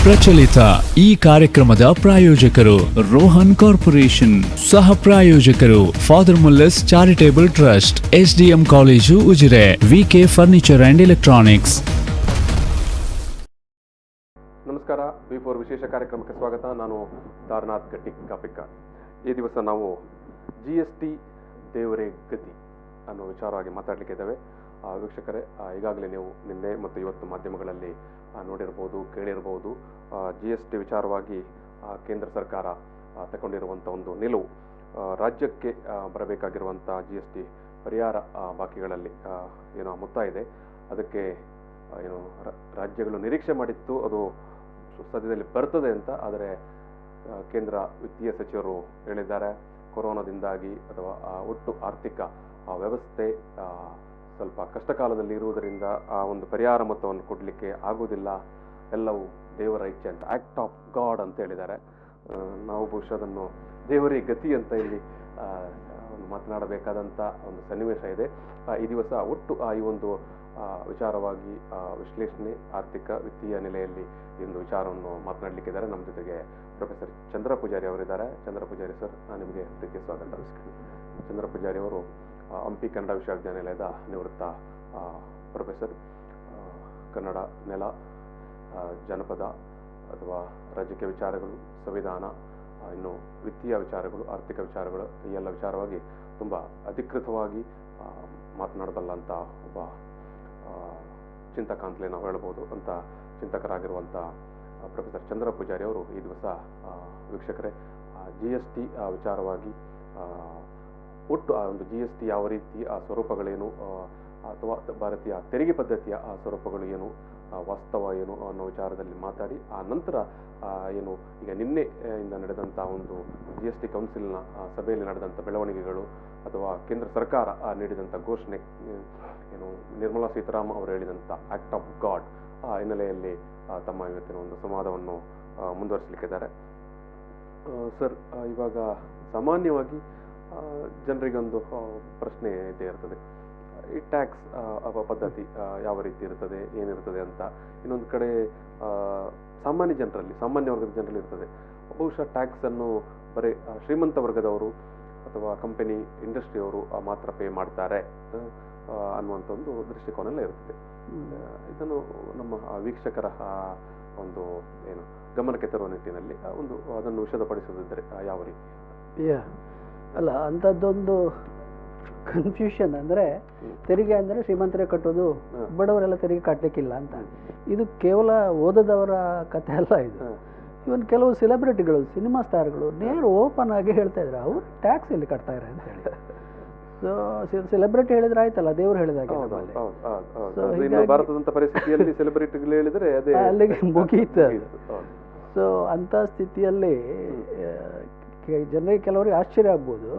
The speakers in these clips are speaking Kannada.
ಪ್ರಚಲಿತ ಈ ಕಾರ್ಯಕ್ರಮದ ಪ್ರಾಯೋಜಕರು ರೋಹನ್ ಕಾರ್ಪೊರೇಷನ್, ಸಹ ಪ್ರಾಯೋಜಕರು father Muller's charitable trust, SDM college Ujire, VK furniture and electronics. ನಮಸ್ಕಾರ, ವಿ4 ವಿಶೇಷ ಕಾರ್ಯಕ್ರಮಕ್ಕೆ ಸ್ವಾಗತ. ನಾನು ದಾರನಾಥ್ ಗಟ್ಟಿ ಕಾಪಿಕ. ಈ ದಿವಸ ನಾವು GST ದೇವರೇ ಗತಿ ಅನ್ನೋ ವಿಚಾರವಾಗಿ ಮಾತಾಡಲಿಕ್ಕೆ ಇದ್ದೇವೆ. ವೀಕ್ಷಕರೇ, ಈಗಾಗಲೇ ನೀವು ನಿನ್ನೆ ಮತ್ತು ಇವತ್ತು ಮಾಧ್ಯಮಗಳಲ್ಲಿ ನೋಡಿರ್ಬೋದು, ಕೇಳಿರ್ಬೋದು. GST ವಿಚಾರವಾಗಿ ಕೇಂದ್ರ ಸರ್ಕಾರ ತಗೊಂಡಿರುವಂಥ ಒಂದು ನಿಲುವು, ರಾಜ್ಯಕ್ಕೆ ಬರಬೇಕಾಗಿರುವಂಥ GST ಪರಿಹಾರ ಬಾಕಿಗಳಲ್ಲಿ ಏನೋ ಮೊತ್ತ ಇದೆ, ಅದಕ್ಕೆ ಏನು ರಾಜ್ಯಗಳು ನಿರೀಕ್ಷೆ ಮಾಡಿತ್ತು ಅದು ಸದ್ಯದಲ್ಲಿ ಬರ್ತದೆ ಅಂತ. ಆದರೆ ಕೇಂದ್ರ ವಿತ್ತೀಯ ಸಚಿವರು ಹೇಳಿದ್ದಾರೆ, ಕೊರೋನಾದಿಂದಾಗಿ ಅಥವಾ ಒಟ್ಟು ಆರ್ಥಿಕ ವ್ಯವಸ್ಥೆ ಸ್ವಲ್ಪ ಕಷ್ಟಕಾಲದಲ್ಲಿ ಇರುವುದರಿಂದ ಆ ಒಂದು ಪರಿಹಾರ ಮೊತ್ತವನ್ನು ಕೊಡಲಿಕ್ಕೆ ಆಗುವುದಿಲ್ಲ, ಎಲ್ಲವೂ ದೇವರ ಇಚ್ಛೆ ಅಂತ, ಆ್ಯಕ್ಟ್ ಆಫ್ ಗಾಡ್ ಅಂತ ಹೇಳಿದ್ದಾರೆ. ನಾವು ಬಹುಶಃ ಅದನ್ನು ದೇವರೇ ಗತಿ ಅಂತ ಇಲ್ಲಿ ಮಾತನಾಡಬೇಕಾದಂಥ ಒಂದು ಸನ್ನಿವೇಶ ಇದೆ. ಈ ದಿವಸ ಒಟ್ಟು ಈ ಒಂದು ವಿಚಾರವಾಗಿ ವಿಶ್ಲೇಷಣೆ, ಆರ್ಥಿಕ ವಿತ್ತೀಯ ನೆಲೆಯಲ್ಲಿ ಈ ಒಂದು ವಿಚಾರವನ್ನು ಮಾತನಾಡಲಿಕ್ಕಿದ್ದಾರೆ. ನಮ್ಮ ಜೊತೆಗೆ ಪ್ರೊಫೆಸರ್ ಚಂದ್ರ ಪೂಜಾರಿ ಅವರಿದ್ದಾರೆ. ಚಂದ್ರ ಪೂಜಾರಿ ಸರ್, ನಿಮಗೆ ಪ್ರೀತಿಯ ಸ್ವಾಗತ. ಚಂದ್ರ ಪೂಜಾರಿ ಅವರು ಹಂಪಿ ಕನ್ನಡ ವಿಶ್ವವಿದ್ಯಾನಿಲಯದ ನಿವೃತ್ತ ಪ್ರೊಫೆಸರ್. ಕನ್ನಡ ನೆಲ, ಜನಪದ ಅಥವಾ ರಾಜಕೀಯ ವಿಚಾರಗಳು, ಸಂವಿಧಾನ, ಇನ್ನು ವಿತ್ತೀಯ ವಿಚಾರಗಳು, ಆರ್ಥಿಕ ವಿಚಾರಗಳು, ಈ ಎಲ್ಲ ವಿಚಾರವಾಗಿ ತುಂಬ ಅಧಿಕೃತವಾಗಿ ಮಾತನಾಡಬಲ್ಲಂಥ ಒಬ್ಬ ಚಿಂತಕ ಅಂತಲೇ ನಾವು ಹೇಳ್ಬೋದು. ಅಂತ ಚಿಂತಕರಾಗಿರುವಂಥ ಪ್ರೊಫೆಸರ್ ಚಂದ್ರ ಪೂಜಾರಿ ಅವರು ಈ ದಿವಸ ವೀಕ್ಷಕರೇ GST ವಿಚಾರವಾಗಿ ಒಟ್ಟು ಆ ಒಂದು GST ಯಾವ ರೀತಿ ಆ ಸ್ವರೂಪಗಳೇನು ಅಥವಾ ಭಾರತೀಯ ತೆರಿಗೆ ಪದ್ಧತಿಯ ಆ ಸ್ವರೂಪಗಳು ಏನು, ವಾಸ್ತವ ಏನು ಅನ್ನೋ ವಿಚಾರದಲ್ಲಿ ಮಾತಾಡಿ, ಆ ನಂತರ ಏನು ಈಗ ನಿನ್ನೆಯಿಂದ ನಡೆದಂಥ ಒಂದು GST ಕೌನ್ಸಿಲ್ನ ಸಭೆಯಲ್ಲಿ ನಡೆದಂಥ ಬೆಳವಣಿಗೆಗಳು ಅಥವಾ ಕೇಂದ್ರ ಸರ್ಕಾರ ನೀಡಿದಂಥ ಘೋಷಣೆ ಏನು, ನಿರ್ಮಲಾ ಸೀತಾರಾಮನ್ ಅವರು ಹೇಳಿದಂಥ ಆ್ಯಕ್ಟ್ ಆಫ್ ಗಾಡ್ ಹಿನ್ನೆಲೆಯಲ್ಲಿ ತಮ್ಮ ಇವತ್ತಿನ ಒಂದು ಸಂವಾದವನ್ನು ಮುಂದುವರಿಸಲಿಕ್ಕಿದ್ದಾರೆ. ಸರ್, ಇವಾಗ ಸಾಮಾನ್ಯವಾಗಿ ಜನರಿಗೊಂದು ಪ್ರಶ್ನೆ ಇದ್ದೇ ಇರ್ತದೆ, ಈ ಟ್ಯಾಕ್ಸ್ ಪದ್ಧತಿ ಯಾವ ರೀತಿ ಇರ್ತದೆ, ಏನಿರ್ತದೆ ಅಂತ. ಇನ್ನೊಂದು ಕಡೆ ಸಾಮಾನ್ಯ ವರ್ಗದ ಜನರಲ್ಲಿ ಇರ್ತದೆ, ಬಹುಶಃ ಟ್ಯಾಕ್ಸನ್ನು ಬರೀ ಶ್ರೀಮಂತ ವರ್ಗದವರು ಅಥವಾ ಕಂಪನಿ ಇಂಡಸ್ಟ್ರಿಯವರು ಮಾತ್ರ ಪೇ ಮಾಡ್ತಾರೆ ಅನ್ನುವಂಥ ಒಂದು ದೃಷ್ಟಿಕೋನ ಎಲ್ಲ ಇರ್ತದೆ. ಇದನ್ನು ನಮ್ಮ ವೀಕ್ಷಕರ ಒಂದು ಏನು ಗಮನಕ್ಕೆ ತರುವ ನಿಟ್ಟಿನಲ್ಲಿ ಅದನ್ನು ವಿಷದಪಡಿಸೋದಿದ್ದರೆ ಯಾವ ರೀತಿ? ಅಲ್ಲ, ಅಂಥದ್ದೊಂದು ಕನ್ಫ್ಯೂಷನ್ ಅಂದರೆ ತೆರಿಗೆ ಅಂದರೆ ಶ್ರೀಮಂತರೇ ಕಟ್ಟೋದು, ಬಡವರೆಲ್ಲ ತೆರಿಗೆ ಕಟ್ಟಲಿಕ್ಕಿಲ್ಲ ಅಂತ. ಇದು ಕೇವಲ ಓದದವರ ಕಥೆ ಅಲ್ಲ. ಇದು ಇವನ್ ಕೆಲವು ಸೆಲೆಬ್ರಿಟಿಗಳು, ಸಿನಿಮಾ ಸ್ಟಾರ್ಗಳು ನೇರ ಓಪನ್ ಆಗಿ ಹೇಳ್ತಾ ಇದ್ರು ಅವ್ರು ಟ್ಯಾಕ್ಸ್ ಎಲ್ಲಿ ಕಟ್ತಾರೆ ಅಂತ ಹೇಳಿ. ಸೊ ಸೆಲೆಬ್ರಿಟಿ ಹೇಳಿದ್ರೆ ಆಯ್ತಲ್ಲ, ದೇವ್ರು ಹೇಳಿದಾಗ ಭಾರತದಂತ ಪರಿಸ್ಥಿತಿಯಲ್ಲಿ ಸೆಲೆಬ್ರಿಟಿಗಳು ಹೇಳಿದ್ರೆ ಅಲ್ಲಿಗೆ ಮುಗೀತು. ಸೊ ಅಂಥ ಸ್ಥಿತಿಯಲ್ಲಿ ಜನರಿಗೆ ಕೆಲವರಿಗೆ ಆಶ್ಚರ್ಯ ಆಗ್ಬೋದು.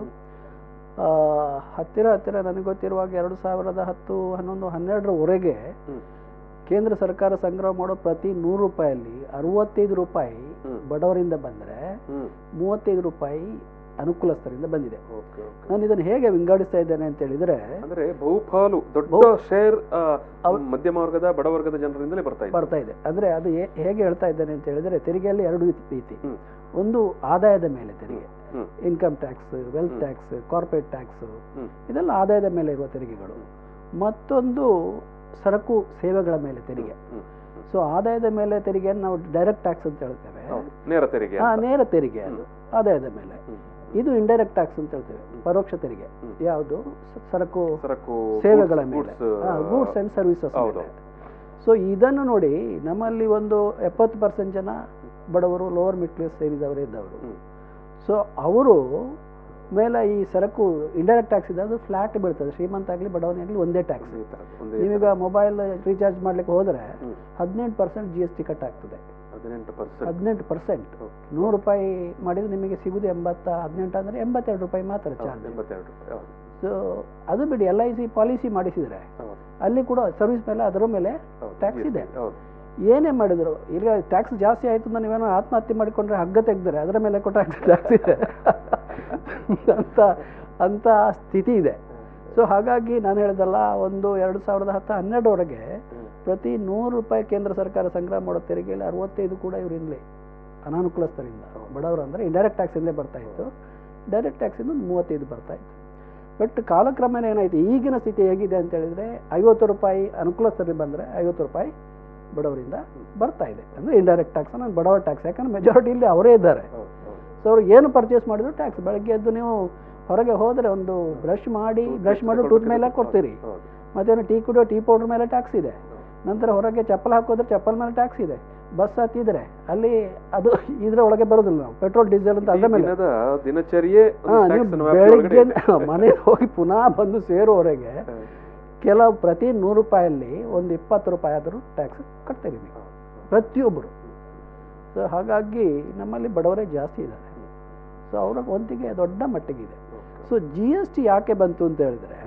ಹತ್ತಿರ ನನಗೆ ಗೊತ್ತಿರುವಾಗ 2010, 11, 12ರವರೆಗೆ ಕೇಂದ್ರ ಸರ್ಕಾರ ಸಂಗ್ರಹ ಮಾಡೋ ಪ್ರತಿ 100 ರೂಪಾಯಲ್ಲಿ 65 ರೂಪಾಯಿ ಬಡವರಿಂದ ಬಂದರೆ 35 ರೂಪಾಯಿ ಅನುಕೂಲಸ್ಥರಿಂದ ಬಂದಿದೆ. ನಾನು ಇದನ್ನು ಹೇಗೆ ವಿಂಗಡಿಸ್ತಾ ಇದ್ದೇನೆ ಅಂತ ಹೇಳಿದ್ರೆ, ಅಂದ್ರೆ ಬಹುಪಾಲು ದೊಡ್ಡ ಶೇರ್ ಮಧ್ಯಮ ವರ್ಗದ, ಬಡವರ್ಗದ ಜನರಿಂದಲೇ ಬರ್ತಾ ಇದೆ. ಅಂದ್ರೆ ಅದು ಹೇಗೆ ಹೇಳ್ತಾ ಇದ್ದೇನೆ ಅಂತ ಹೇಳಿದ್ರೆ, ತೆರಿಗೆಯಲ್ಲಿ 2 ರೀತಿ. ಒಂದು ಆದಾಯದ ಮೇಲೆ ತೆರಿಗೆ, income tax, wealth tax, corporate tax, ಇದೆಲ್ಲ ಆದಾಯದ ಮೇಲೆ ಇರುವ ತೆರಿಗೆಗಳು. ಮತ್ತೊಂದು ಸರಕು ಸೇವೆಗಳ ಮೇಲೆ ತೆರಿಗೆ. ಸೊ ಆದಾಯದ ಮೇಲೆ ತೆರಿಗೆಯನ್ನು ನಾವು ಡೈರೆಕ್ಟ್ ಟ್ಯಾಕ್ಸ್ ಅಂತ ಹೇಳ್ತೇವೆ, ನೇರ ತೆರಿಗೆ ಅದು ಆದಾಯದ ಮೇಲೆ. ಇದು ಇಂಡೈರೆಕ್ಟ್ ಟ್ಯಾಕ್ಸ್ ಅಂತ ಹೇಳ್ತೇವೆ, ಪರೋಕ್ಷ ತೆರಿಗೆ. ಯಾವುದು? ಸರಕು ಸೇವೆಗಳ ಮೇಲೆ, ಗೂಡ್ಸ್ ಅಂಡ್ ಸರ್ವಿಸಸ್ ಮೇಲೆ. ಸೊ ಇದನ್ನು ನೋಡಿ, ನಮ್ಮಲ್ಲಿ ಒಂದು 70% ಜನ ಬಡವರು, ಲೋವರ್ ಮಿಡ್ ಕ್ಲಾಸ್ ಸೇರಿದವರೇ ಇದ್ದವರು. ಸೊ ಅವರು ಮೇಲೆ ಈ ಸರಕು ಇಂಡೈರೆಕ್ಟ್ ಟ್ಯಾಕ್ಸ್ ಇದೆ, ಅದು ಫ್ಲಾಟ್ ಬೀಳ್ತದೆ. ಶ್ರೀಮಂತ ಆಗಲಿ ಬಡವನಾಗಲಿ ಒಂದೇ ಟ್ಯಾಕ್ಸ್. ನೀವೀಗ ಮೊಬೈಲ್ ರೀಚಾರ್ಜ್ ಮಾಡ್ಲಿಕ್ಕೆ ಹೋದರೆ 18% GST ಕಟ್ ಆಗ್ತದೆ. 18%. 100 ರೂಪಾಯಿ ಮಾಡಿದ್ರೆ ನಿಮಗೆ ಸಿಗುದು 18 ಅಂದರೆ 82 ರೂಪಾಯಿ ಮಾತ್ರ ಚಾರ್ಜ್. ಸೊ ಅದು ಬಿಡಿ, LIC ಪಾಲಿಸಿ ಮಾಡಿಸಿದರೆ ಅಲ್ಲಿ ಕೂಡ ಸರ್ವಿಸ್ ಮೇಲೆ ಅದರ ಮೇಲೆ ಟ್ಯಾಕ್ಸ್ ಇದೆ. ಏನೇ ಮಾಡಿದ್ರು, ಈಗ ಟ್ಯಾಕ್ಸ್ ಜಾಸ್ತಿ ಆಯಿತು ಅಂತ ನೀವೇನೋ ಆತ್ಮಹತ್ಯೆ ಮಾಡಿಕೊಂಡ್ರೆ ಹಗ್ಗ ತೆಗೆದರೆ ಅದರ ಮೇಲೆ ಕೂಡ ಟ್ಯಾಕ್ಸ್ ಇದೆ ಅಂತ ಸ್ಥಿತಿ ಇದೆ. ಸೊ ಹಾಗಾಗಿ ನಾನು ಹೇಳಿದಲ್ಲ, ಒಂದು 2010, 12ರವರೆಗೆ ಪ್ರತಿ 100 ರೂಪಾಯಿ ಕೇಂದ್ರ ಸರ್ಕಾರ ಸಂಗ್ರಹ ಮಾಡೋ ತೆರಿಗೆಯಲ್ಲಿ 65 ಕೂಡ ಇವರಿಂದಲೇ ಅನಾನುಕೂಲಸ್ಥರಿಂದ ಬಡವರು ಅಂದರೆ ಇಂಡೈರೆಕ್ಟ್ ಟ್ಯಾಕ್ಸಿಂದಲೇ ಬರ್ತಾ ಇತ್ತು. ಡೈರೆಕ್ಟ್ ಟ್ಯಾಕ್ಸಿಂದ 35 ಬರ್ತಾ ಇತ್ತು. ಬಟ್ ಕಾಲಕ್ರಮೇಣ ಏನಾಯಿತು, ಈಗಿನ ಸ್ಥಿತಿ ಹೇಗಿದೆ ಅಂತ ಹೇಳಿದರೆ 50 ರೂಪಾಯಿ ಅನುಕೂಲಸ್ಥರಿಗೆ ಬಂದರೆ 50 ರೂಪಾಯಿ ಬಡವರಿಂದ ಬರ್ತಾ ಇದೆ. ಅಂದರೆ ಇಂಡೈರೆಕ್ಟ್ ಟ್ಯಾಕ್ಸ್, ನಾನು ಬಡವರ ಟ್ಯಾಕ್ಸ್, ಯಾಕಂದರೆ ಮೆಜಾರಿಟಿ ಇಲ್ಲಿ ಅವರೇ ಇದ್ದಾರೆ. ಸೊ ಅವ್ರು ಏನು ಪರ್ಚೇಸ್ ಮಾಡಿದ್ರು ಟ್ಯಾಕ್ಸ್. ಬೆಳಗ್ಗೆ ಎದ್ದು ನೀವು ಹೊರಗೆ ಹೋದರೆ ಒಂದು ಬ್ರಷ್ ಮಾಡಿ ಟೂತ್ ಮೇಲೆ ಕೊಡ್ತೀರಿ, ಮತ್ತೇನು ಟೀ ಕುಡಿಯೋ ಟೀ ಪೌಡ್ರ್ ಮೇಲೆ ಟ್ಯಾಕ್ಸ್ ಇದೆ. ನಂತರ ಹೊರಗೆ ಚಪ್ಪಲ್ ಹಾಕೋದ್ರೆ ಚಪ್ಪಲ್ ಮೇಲೆ ಟ್ಯಾಕ್ಸ್ ಇದೆ. ಬಸ್ ಹತ್ತಿದ್ರೆ ಅಲ್ಲಿ ಅದು ಇದರ ಒಳಗೆ ಬರೋದಿಲ್ಲ. ನಾವು ಪೆಟ್ರೋಲ್ ಡೀಸೆಲ್ ಅಂತ ಅದರ ಮೇಲೆ ದಿನಚರಿಯೇ ಬೆಳಗ್ಗೆ ಮನೆಗೆ ಹೋಗಿ ಪುನಃ ಬಂದು ಸೇರುವವರೆಗೆ ಕೆಲವು ಪ್ರತಿ 100 ರೂಪಾಯಲ್ಲಿ ಒಂದು 20 ರೂಪಾಯಿ ಆದರೂ ಟ್ಯಾಕ್ಸ್ ಕಟ್ತೀರಿ ನೀವು ಪ್ರತಿಯೊಬ್ಬರು. ಸೊ ಹಾಗಾಗಿ ನಮ್ಮಲ್ಲಿ ಬಡವರೇ ಜಾಸ್ತಿ ಇದ್ದಾರೆ. ಸೊ ಅವರ ವಂತಿಗೆ ದೊಡ್ಡ ಮಟ್ಟಿಗಿದೆ. ಸೊ GST ಯಾಕೆ ಬಂತು ಅಂತ ಹೇಳಿದ್ರೆ,